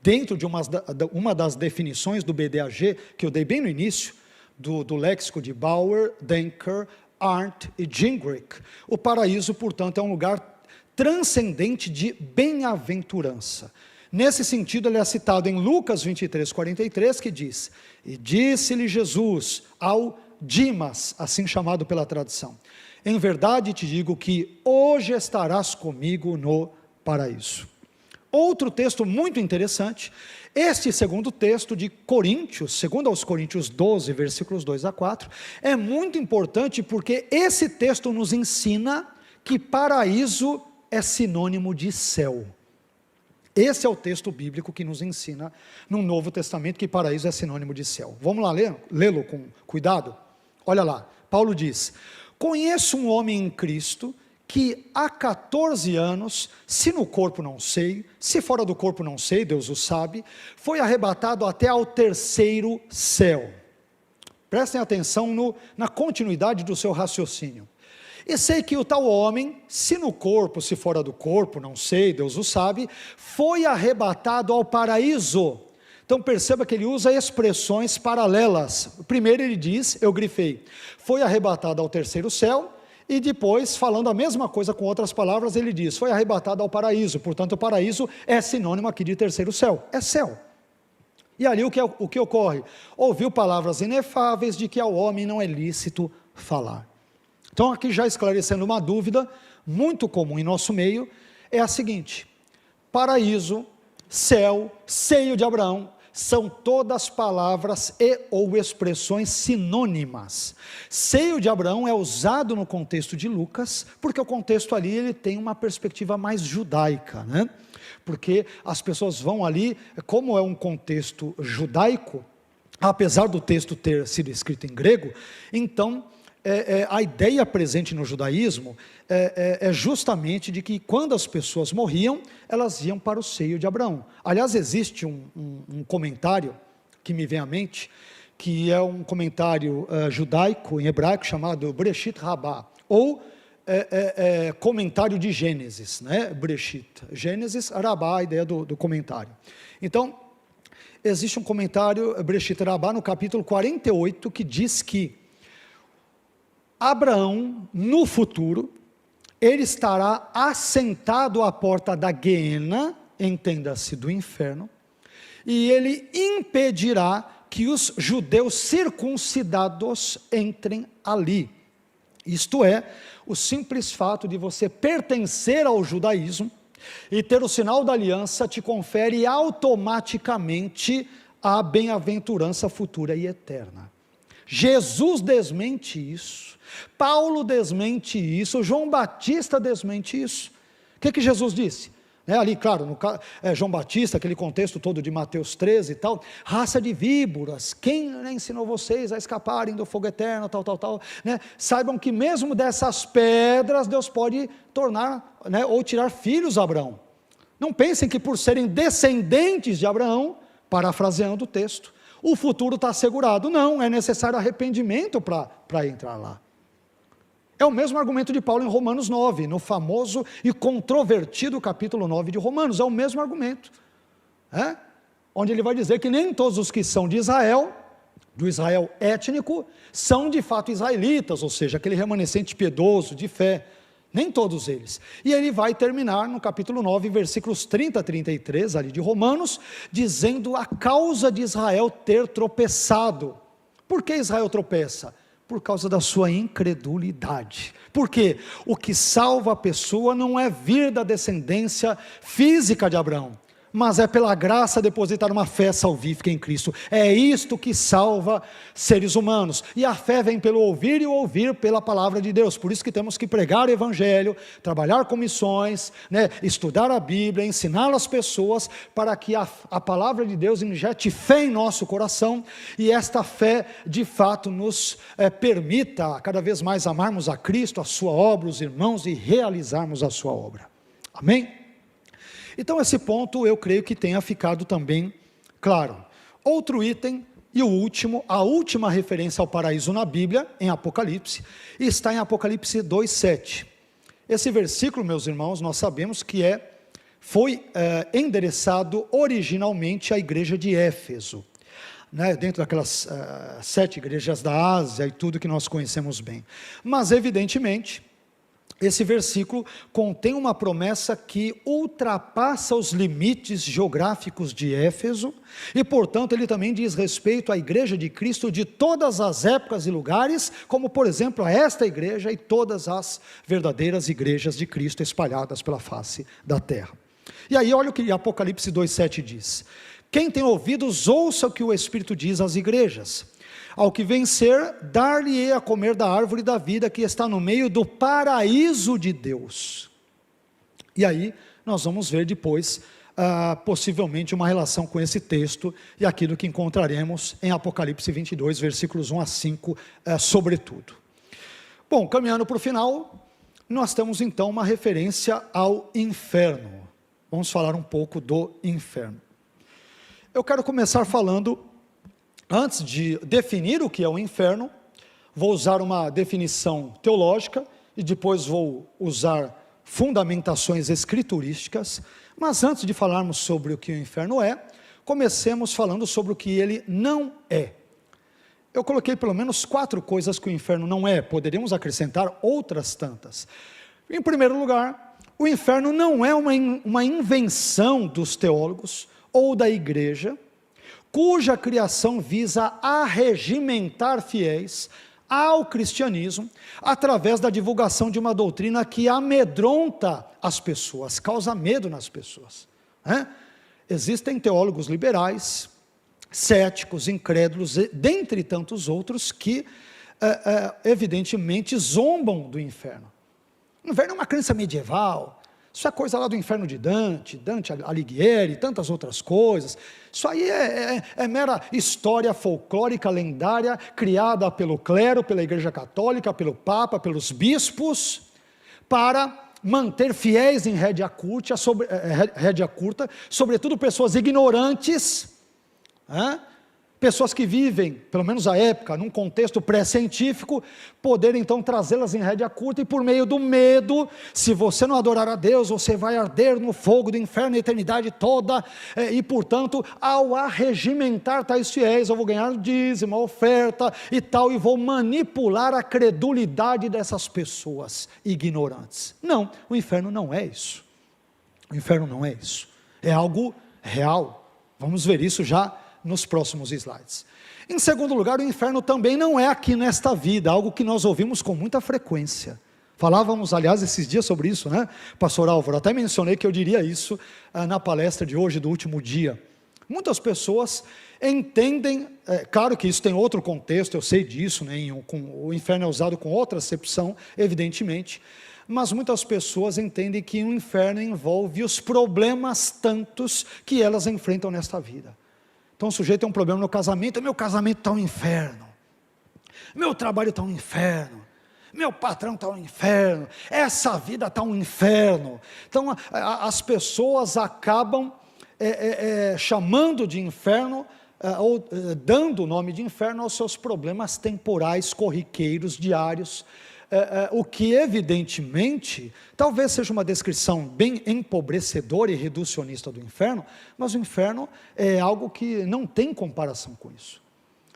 dentro de uma das definições do BDAG, que eu dei bem no início, do léxico de Bauer, Denker, Arndt e Gingrich, o paraíso, portanto, é um lugar transcendente de bem-aventurança. Nesse sentido, ele é citado em Lucas 23, 43, que diz: e disse-lhe Jesus ao Dimas, assim chamado pela tradição, em verdade te digo que hoje estarás comigo no paraíso. Outro texto muito interessante, este segundo texto de Coríntios, segundo aos Coríntios 12, versículos 2 a 4, é muito importante porque esse texto nos ensina que paraíso é sinônimo de céu. Esse é o texto bíblico que nos ensina no Novo Testamento que paraíso é sinônimo de céu. Vamos lá lê-lo com cuidado? Olha lá, Paulo diz: conheço um homem em Cristo que há 14 anos, se no corpo não sei, se fora do corpo não sei, Deus o sabe, foi arrebatado até ao 3º céu. Prestem atenção na continuidade do seu raciocínio. E sei que o tal homem, se no corpo, se fora do corpo, não sei, Deus o sabe, foi arrebatado ao paraíso. Então perceba que ele usa expressões paralelas. Primeiro ele diz, eu grifei, foi arrebatado ao 3º céu, e depois, falando a mesma coisa com outras palavras, ele diz, foi arrebatado ao paraíso. Portanto, o paraíso é sinônimo aqui de 3º céu, é céu. E ali o que ocorre? Ouviu palavras inefáveis de que ao homem não é lícito falar. Então aqui já esclarecendo uma dúvida, muito comum em nosso meio, é a seguinte: paraíso, céu, seio de Abraão, são todas palavras e ou expressões sinônimas. Seio de Abraão é usado no contexto de Lucas, porque o contexto ali ele tem uma perspectiva mais judaica, né? Porque as pessoas vão ali, como é um contexto judaico, apesar do texto ter sido escrito em grego, então a ideia presente no judaísmo é justamente de que quando as pessoas morriam, elas iam para o seio de Abraão. Aliás, existe um comentário que me vem à mente, que é um comentário judaico, em hebraico, chamado Bereshit Rabbah, ou comentário de Gênesis, né? Breshit. Gênesis, Rabá, a ideia do comentário. Então, existe um comentário, Breshit Rabá, no capítulo 48, que diz que Abraão, no futuro, ele estará assentado à porta da Guiena, entenda-se, do inferno, e ele impedirá que os judeus circuncidados entrem ali. Isto é, o simples fato de você pertencer ao judaísmo e ter o sinal da aliança te confere automaticamente a bem-aventurança futura e eterna. Jesus desmente isso, Paulo desmente isso, João Batista desmente isso. O que Jesus disse? Ali, claro, João Batista, aquele contexto todo de Mateus 13 e tal, raça de víboras, quem ensinou vocês a escaparem do fogo eterno, tal, né? Saibam que mesmo dessas pedras, Deus pode tornar, né, ou tirar filhos a Abraão. Não pensem que por serem descendentes de Abraão, parafraseando o texto, o futuro está assegurado. Não, é necessário arrependimento para entrar lá. É o mesmo argumento de Paulo em Romanos 9, no famoso e controvertido capítulo 9 de Romanos, é o mesmo argumento, onde ele vai dizer que nem todos os que são de Israel, do Israel étnico, são de fato israelitas, ou seja, aquele remanescente piedoso, de fé, nem todos eles. E ele vai terminar no capítulo 9, versículos 30 a 33, ali de Romanos, dizendo a causa de Israel ter tropeçado. Por que Israel tropeça? Por causa da sua incredulidade. Porque o que salva a pessoa não é vir da descendência física de Abraão, mas é pela graça depositar uma fé salvífica em Cristo. É isto que salva seres humanos, e a fé vem pelo ouvir e o ouvir pela palavra de Deus. Por isso que temos que pregar o evangelho, trabalhar com missões, né, estudar a Bíblia, ensinar as pessoas, para que a palavra de Deus injete fé em nosso coração, e esta fé de fato nos permita cada vez mais amarmos a Cristo, a sua obra, os irmãos, e realizarmos a sua obra. Amém? Então esse ponto eu creio que tenha ficado também claro. Outro item, e o último, a última referência ao paraíso na Bíblia, em Apocalipse, está em Apocalipse 2,7. Esse versículo, meus irmãos, nós sabemos que foi endereçado originalmente à igreja de Éfeso, né, dentro daquelas 7 igrejas da Ásia e tudo que nós conhecemos bem. Mas evidentemente, esse versículo contém uma promessa que ultrapassa os limites geográficos de Éfeso, e portanto ele também diz respeito à igreja de Cristo de todas as épocas e lugares, como por exemplo a esta igreja e todas as verdadeiras igrejas de Cristo espalhadas pela face da terra. E aí olha o que Apocalipse 2,7 diz: quem tem ouvidos, ouça o que o Espírito diz às igrejas. Ao que vencer, dar-lhe-ei a comer da árvore da vida que está no meio do paraíso de Deus. E aí nós vamos ver depois, possivelmente, uma relação com esse texto e aquilo que encontraremos em Apocalipse 22, versículos 1 a 5, sobretudo. Bom, caminhando para o final, nós temos então uma referência ao inferno. Vamos falar um pouco do inferno. Eu quero começar falando, antes de definir o que é o inferno, vou usar uma definição teológica e depois vou usar fundamentações escriturísticas, mas antes de falarmos sobre o que o inferno é, comecemos falando sobre o que ele não é. Eu coloquei pelo menos 4 coisas que o inferno não é, poderíamos acrescentar outras tantas. Em primeiro lugar, o inferno não é uma invenção dos teólogos ou da igreja, cuja criação visa arregimentar fiéis ao cristianismo, através da divulgação de uma doutrina que amedronta as pessoas, causa medo nas pessoas. Existem teólogos liberais, céticos, incrédulos, dentre tantos outros, que evidentemente zombam do inferno. O inferno é uma crença medieval, isso é coisa lá do inferno de Dante Alighieri, tantas outras coisas. Isso aí é mera história folclórica, lendária, criada pelo clero, pela igreja católica, pelo papa, pelos bispos, para manter fiéis em rédea curta, sobretudo pessoas ignorantes, pessoas que vivem, pelo menos à época, num contexto pré-científico, poder então trazê-las em rédea curta e por meio do medo, se você não adorar a Deus, você vai arder no fogo do inferno a eternidade toda, e portanto, ao arregimentar tais fiéis, eu vou ganhar dízimo, oferta e tal, e vou manipular a credulidade dessas pessoas ignorantes. Não, o inferno não é isso. O inferno não é isso. É algo real. Vamos ver isso já nos próximos slides. Em segundo lugar, o inferno também não é aqui nesta vida, algo que nós ouvimos com muita frequência. Falávamos, aliás, esses dias sobre isso, né, pastor Álvaro? Até mencionei que eu diria isso na palestra de hoje, do último dia. Muitas pessoas entendem, claro que isso tem outro contexto, eu sei disso, né, o inferno é usado com outra acepção, evidentemente, mas muitas pessoas entendem que o inferno envolve os problemas tantos que elas enfrentam nesta vida. Então o sujeito tem um problema no casamento, meu casamento está um inferno, meu trabalho está um inferno, meu patrão está um inferno, essa vida está um inferno. Então as pessoas acabam chamando de inferno, ou dando o nome de inferno aos seus problemas temporais, corriqueiros, diários, o que evidentemente, talvez seja uma descrição bem empobrecedora e reducionista do inferno, mas o inferno é algo que não tem comparação com isso.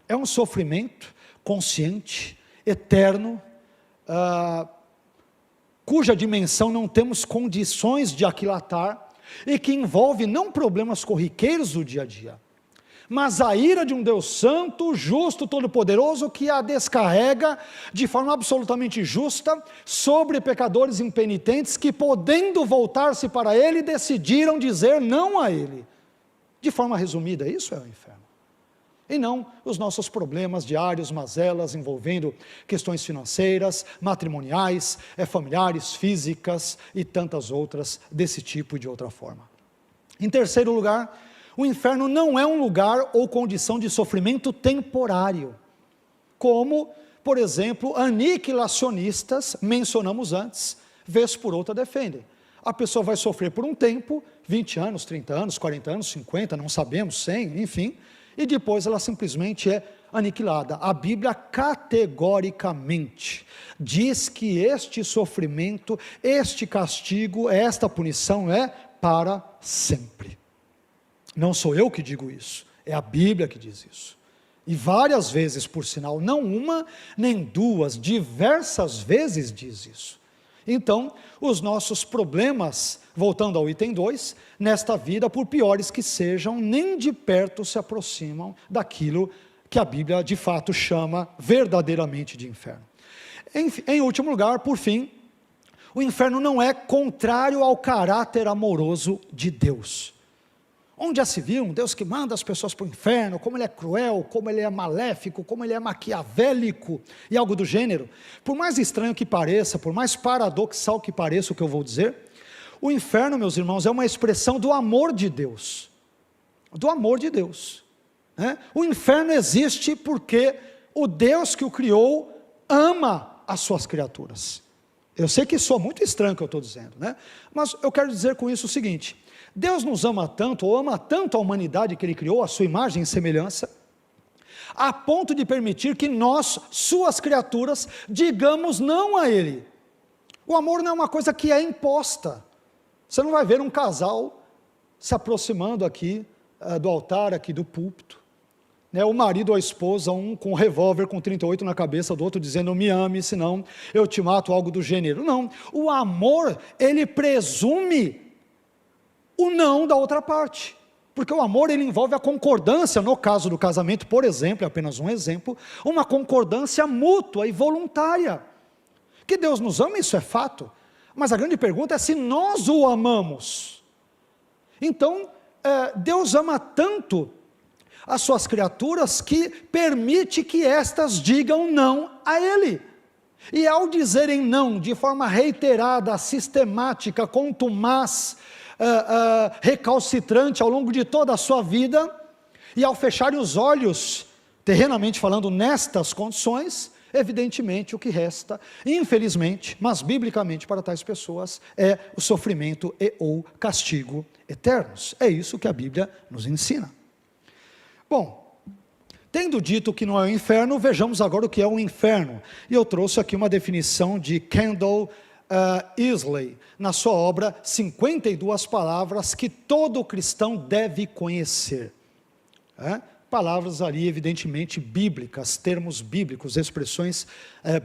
É um sofrimento consciente, eterno, cuja dimensão não temos condições de aquilatar, e que envolve não problemas corriqueiros do dia a dia, mas a ira de um Deus santo, justo, todo-poderoso, que a descarrega de forma absolutamente justa sobre pecadores impenitentes que, podendo voltar-se para Ele, decidiram dizer não a Ele. De forma resumida, isso é o inferno. E não os nossos problemas diários, mazelas, envolvendo questões financeiras, matrimoniais, familiares, físicas e tantas outras desse tipo e de outra forma. Em terceiro lugar, o inferno não é um lugar ou condição de sofrimento temporário, como, por exemplo, aniquilacionistas, mencionamos antes, vez por outra defendem. A pessoa vai sofrer por um tempo, 20 anos, 30 anos, 40 anos, 50, não sabemos, 100, enfim, e depois ela simplesmente é aniquilada. A Bíblia categoricamente diz que este sofrimento, este castigo, esta punição é para sempre. Não sou eu que digo isso, é a Bíblia que diz isso. E várias vezes, por sinal, não uma, nem duas, diversas vezes diz isso. Então, os nossos problemas, voltando ao item 2, nesta vida, por piores que sejam, nem de perto se aproximam daquilo que a Bíblia de fato chama verdadeiramente de inferno. Em último lugar, por fim, o inferno não é contrário ao caráter amoroso de Deus. Onde já se viu um Deus que manda as pessoas para o inferno, como Ele é cruel, como Ele é maléfico, como Ele é maquiavélico, e algo do gênero. Por mais estranho que pareça, por mais paradoxal que pareça o que eu vou dizer, o inferno, meus irmãos, é uma expressão do amor de Deus. Do amor de Deus. O inferno existe porque o Deus que o criou ama as suas criaturas. Eu sei que soa muito estranho o que eu estou dizendo, mas eu quero dizer com isso o seguinte: Deus nos ama tanto, ou ama tanto a humanidade que Ele criou, a sua imagem e semelhança, a ponto de permitir que nós, suas criaturas, digamos não a Ele. O amor não é uma coisa que é imposta. Você não vai ver um casal se aproximando aqui do altar, aqui do púlpito, o marido ou a esposa, um com um revólver com 38 na cabeça, do outro dizendo me ame, senão eu te mato, algo do gênero. Não, o amor, ele presume o não da outra parte, porque o amor ele envolve a concordância, no caso do casamento, por exemplo, é apenas um exemplo, uma concordância mútua e voluntária. Que Deus nos ama, isso é fato, mas a grande pergunta é se nós o amamos. Então, Deus ama tanto as suas criaturas que permite que estas digam não a Ele. E ao dizerem não de forma reiterada, sistemática, contumaz, recalcitrante ao longo de toda a sua vida, e ao fecharem os olhos, terrenamente falando, nestas condições, evidentemente o que resta, infelizmente, mas biblicamente para tais pessoas, é o sofrimento e ou castigo eternos. É isso que a Bíblia nos ensina. Bom, Tendo dito que não é o inferno, vejamos agora o que é o inferno. E eu trouxe aqui uma definição de Kendall Isley, na sua obra 52 palavras que todo cristão deve conhecer. Palavras ali evidentemente bíblicas, termos bíblicos, expressões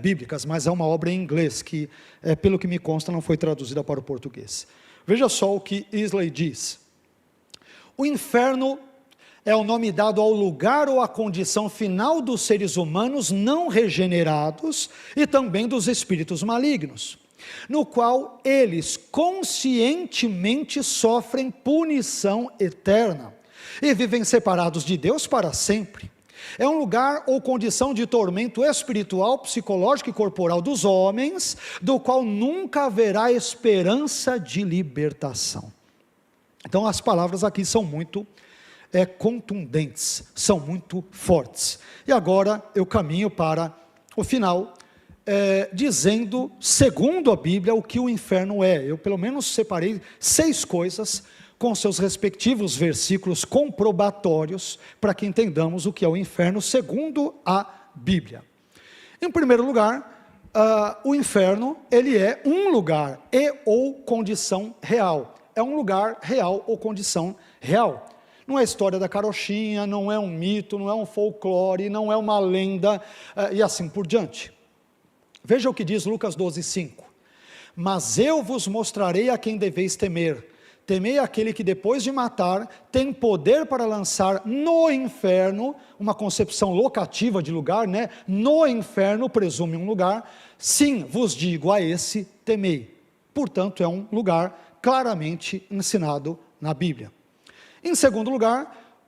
bíblicas, mas é uma obra em inglês que, pelo que me consta, não foi traduzida para o português. Veja só o que Isley diz. O inferno é o nome dado ao lugar ou à condição final dos seres humanos não regenerados e também dos espíritos malignos, no qual eles conscientemente sofrem punição eterna e vivem separados de Deus para sempre. É um lugar ou condição de tormento espiritual, psicológico e corporal dos homens, do qual nunca haverá esperança de libertação. Então as palavras aqui são muito contundentes, são muito fortes. E agora eu caminho para o final, dizendo, segundo a Bíblia, o que o inferno é. Eu pelo menos separei 6 coisas, com seus respectivos versículos comprobatórios, para que entendamos o que é o inferno, segundo a Bíblia. Em primeiro lugar, o inferno, ele é um lugar e ou condição real. É um lugar real ou condição real. Não é história da carochinha, não é um mito, não é um folclore, não é uma lenda, e assim por diante. Veja o que diz Lucas 12:5. Mas eu vos mostrarei a quem deveis temer. Temei aquele que depois de matar, tem poder para lançar no inferno, uma concepção locativa de lugar, né? No inferno, presume um lugar. Sim, vos digo, a esse temei. Portanto, é um lugar claramente ensinado na Bíblia. Em segundo lugar,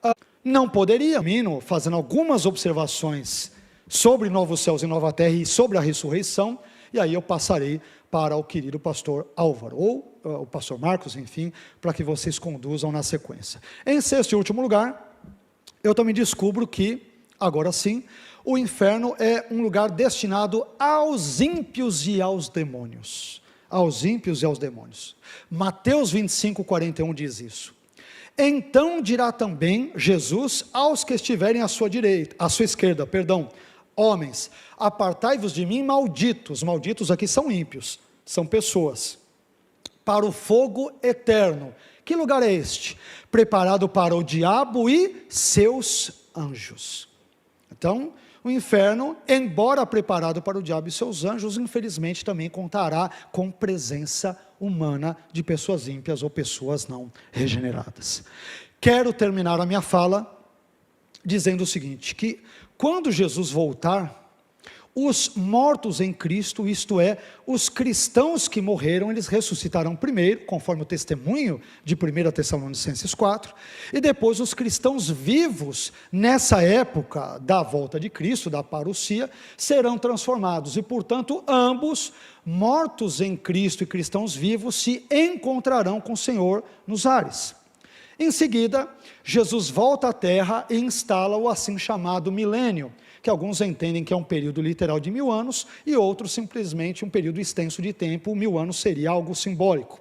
não poderia, fazendo algumas observações sobre novos céus e nova terra e sobre a ressurreição, e aí eu passarei para o querido pastor Álvaro, ou o pastor Marcos, enfim, para que vocês conduzam na sequência. Em sexto e último lugar, eu também descubro que, agora sim, o inferno é um lugar destinado aos ímpios e aos demônios. Aos ímpios e aos demônios. Mateus 25:41 diz isso. Então dirá também Jesus aos que estiverem à sua direita, à sua esquerda, homens, apartai-vos de mim, malditos aqui são ímpios, são pessoas, para o fogo eterno. Que lugar é este? Preparado para o diabo e seus anjos. Então, o inferno, embora preparado para o diabo e seus anjos, infelizmente também contará com presença humana de pessoas ímpias ou pessoas não regeneradas. Quero terminar a minha fala dizendo o seguinte, que quando Jesus voltar, os mortos em Cristo, isto é, os cristãos que morreram, eles ressuscitarão primeiro, conforme o testemunho de 1 Tessalonicenses 4, e depois os cristãos vivos, nessa época da volta de Cristo, da parousia, serão transformados, e portanto ambos, mortos em Cristo e cristãos vivos, se encontrarão com o Senhor nos ares. Em seguida, Jesus volta à terra e instala o assim chamado milênio, que alguns entendem que é um período literal de 1000 anos, e outros simplesmente um período extenso de tempo, 1000 anos seria algo simbólico.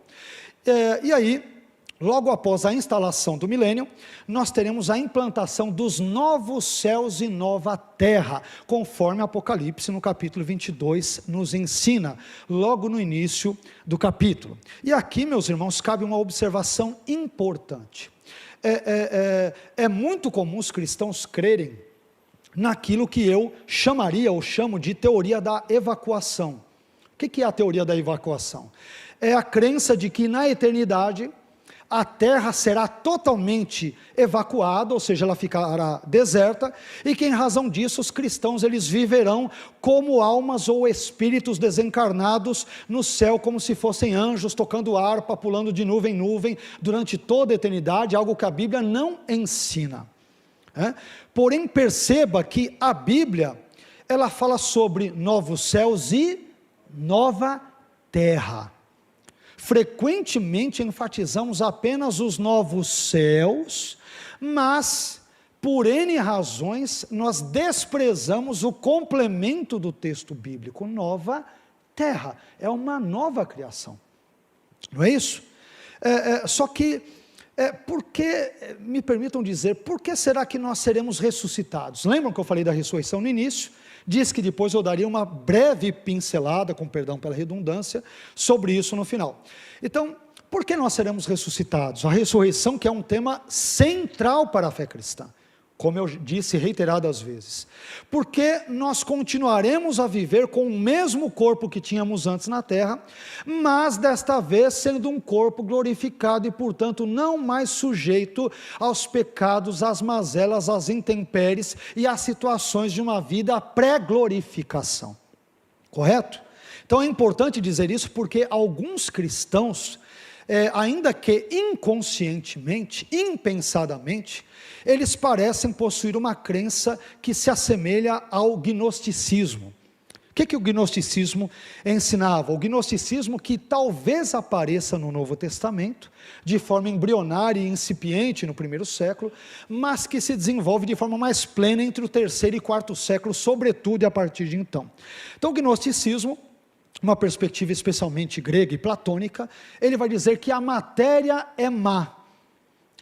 E aí, logo após a instalação do milênio, nós teremos a implantação dos novos céus e nova terra, conforme Apocalipse no capítulo 22 nos ensina, logo no início do capítulo. E aqui, meus irmãos, cabe uma observação importante. É muito comum os cristãos crerem naquilo que eu chamaria ou chamo de teoria da evacuação. O que é a teoria da evacuação? É a crença de que na eternidade a terra será totalmente evacuada, ou seja, ela ficará deserta, e que em razão disso os cristãos eles viverão como almas ou espíritos desencarnados no céu, como se fossem anjos tocando harpa, pulando de nuvem em nuvem, durante toda a eternidade, algo que a Bíblia não ensina. Porém, perceba que a Bíblia, ela fala sobre novos céus e nova terra. Frequentemente enfatizamos apenas os novos céus, mas, por N razões, nós desprezamos o complemento do texto bíblico, nova terra, é uma nova criação, não é isso? Só que Me permitam dizer, por que será que nós seremos ressuscitados? Lembram que eu falei da ressurreição no início? Diz que depois eu daria uma breve pincelada, com perdão pela redundância, sobre isso no final. Então, por que nós seremos ressuscitados? A ressurreição, que é um tema central para a fé cristã, como eu disse reiteradas vezes. Porque nós continuaremos a viver com o mesmo corpo que tínhamos antes na terra, mas desta vez sendo um corpo glorificado e, portanto, não mais sujeito aos pecados, às mazelas, às intempéries e às situações de uma vida pré-glorificação. Correto? Então é importante dizer isso porque alguns cristãos, ainda que inconscientemente, impensadamente, eles parecem possuir uma crença que se assemelha ao gnosticismo. O que o gnosticismo ensinava? O gnosticismo que talvez apareça no Novo Testamento, de forma embrionária e incipiente no primeiro século, mas que se desenvolve de forma mais plena entre o terceiro e quarto século, sobretudo a partir de então. Então o gnosticismo, uma perspectiva especialmente grega e platônica, ele vai dizer que a matéria é má.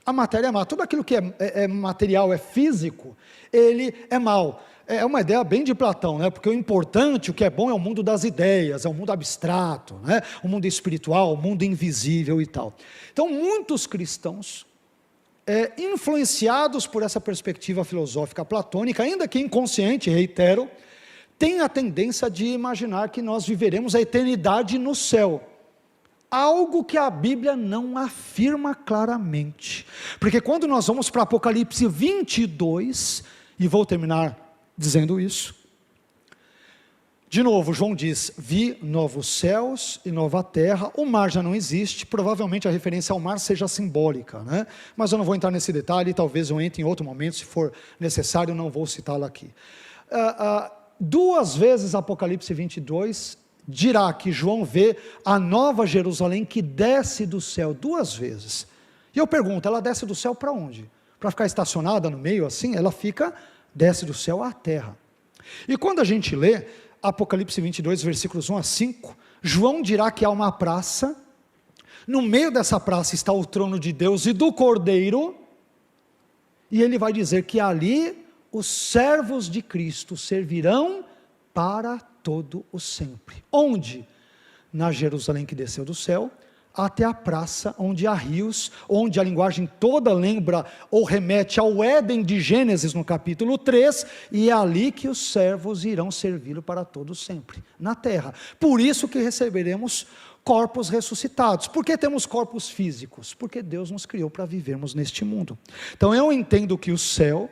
A matéria é má, tudo aquilo que é material, é físico, ele é mau. É uma ideia bem de Platão, né? Porque o importante, o que é bom é o mundo das ideias, é o mundo abstrato, né? O mundo espiritual, o mundo invisível e tal. Então muitos cristãos, influenciados por essa perspectiva filosófica platônica, ainda que inconsciente, reitero, têm a tendência de imaginar que nós viveremos a eternidade no céu. Algo que a Bíblia não afirma claramente. Porque quando nós vamos para Apocalipse 22, e vou terminar dizendo isso, de novo, João diz, vi novos céus e nova terra, o mar já não existe, provavelmente a referência ao mar seja simbólica, né? Mas eu não vou entrar nesse detalhe, talvez eu entre em outro momento, se for necessário, não vou citá-lo aqui. Duas vezes Apocalipse 22 dirá que João vê a nova Jerusalém que desce do céu, duas vezes. E eu pergunto, ela desce do céu para onde? Para ficar estacionada no meio assim? Ela desce do céu à terra. E quando a gente lê Apocalipse 22, versículos 1 a 5, João dirá que há uma praça, no meio dessa praça está o trono de Deus e do Cordeiro, e ele vai dizer que ali os servos de Cristo servirão para todo o sempre. Onde? Na Jerusalém que desceu do céu, até a praça onde há rios, onde a linguagem toda lembra ou remete ao Éden de Gênesis no capítulo 3, e é ali que os servos irão servi-lo para todo sempre, na terra. Por isso que receberemos corpos ressuscitados. Por que temos corpos físicos? Porque Deus nos criou para vivermos neste mundo. Então eu entendo que o céu,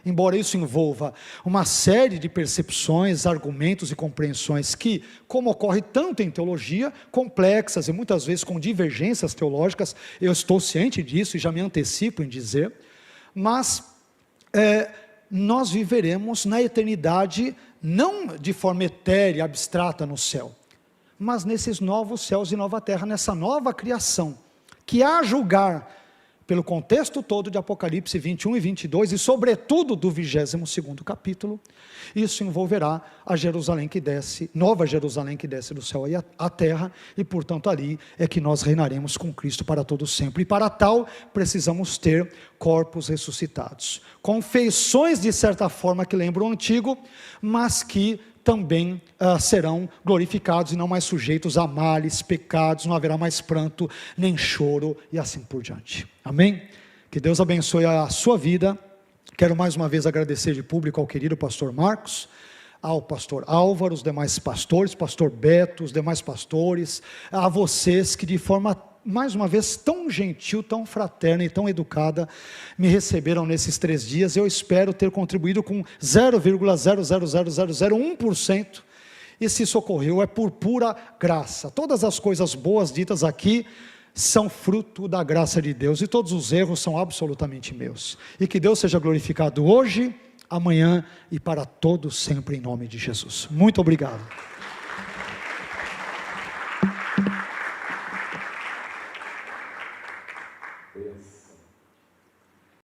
embora isso envolva uma série de percepções, argumentos e compreensões que, como ocorre tanto em teologia, complexas e muitas vezes com divergências teológicas, eu estou ciente disso e já me antecipo em dizer, mas nós viveremos na eternidade, não de forma etérea, abstrata no céu, mas nesses novos céus e nova terra, nessa nova criação, que a julgar pelo contexto todo de Apocalipse 21 e 22, e sobretudo do 22º capítulo, isso envolverá a Jerusalém que desce, nova Jerusalém que desce do céu à terra, e portanto ali é que nós reinaremos com Cristo para todo sempre, e para tal precisamos ter corpos ressuscitados, com feições de certa forma que lembram o antigo, mas que também serão glorificados e não mais sujeitos a males, pecados, não haverá mais pranto, nem choro e assim por diante. Amém? Que Deus abençoe a sua vida. Quero mais uma vez agradecer de público ao querido pastor Marcos, ao pastor Álvaro, os demais pastores, pastor Beto, os demais pastores, a vocês que de forma mais uma vez tão gentil, tão fraterna e tão educada me receberam nesses 3 dias. Eu espero ter contribuído com 0,00001%, e se isso ocorreu é por pura graça. Todas as coisas boas ditas aqui são fruto da graça de Deus, e todos os erros são absolutamente meus, e que Deus seja glorificado hoje, amanhã e para todos sempre em nome de Jesus. Muito obrigado.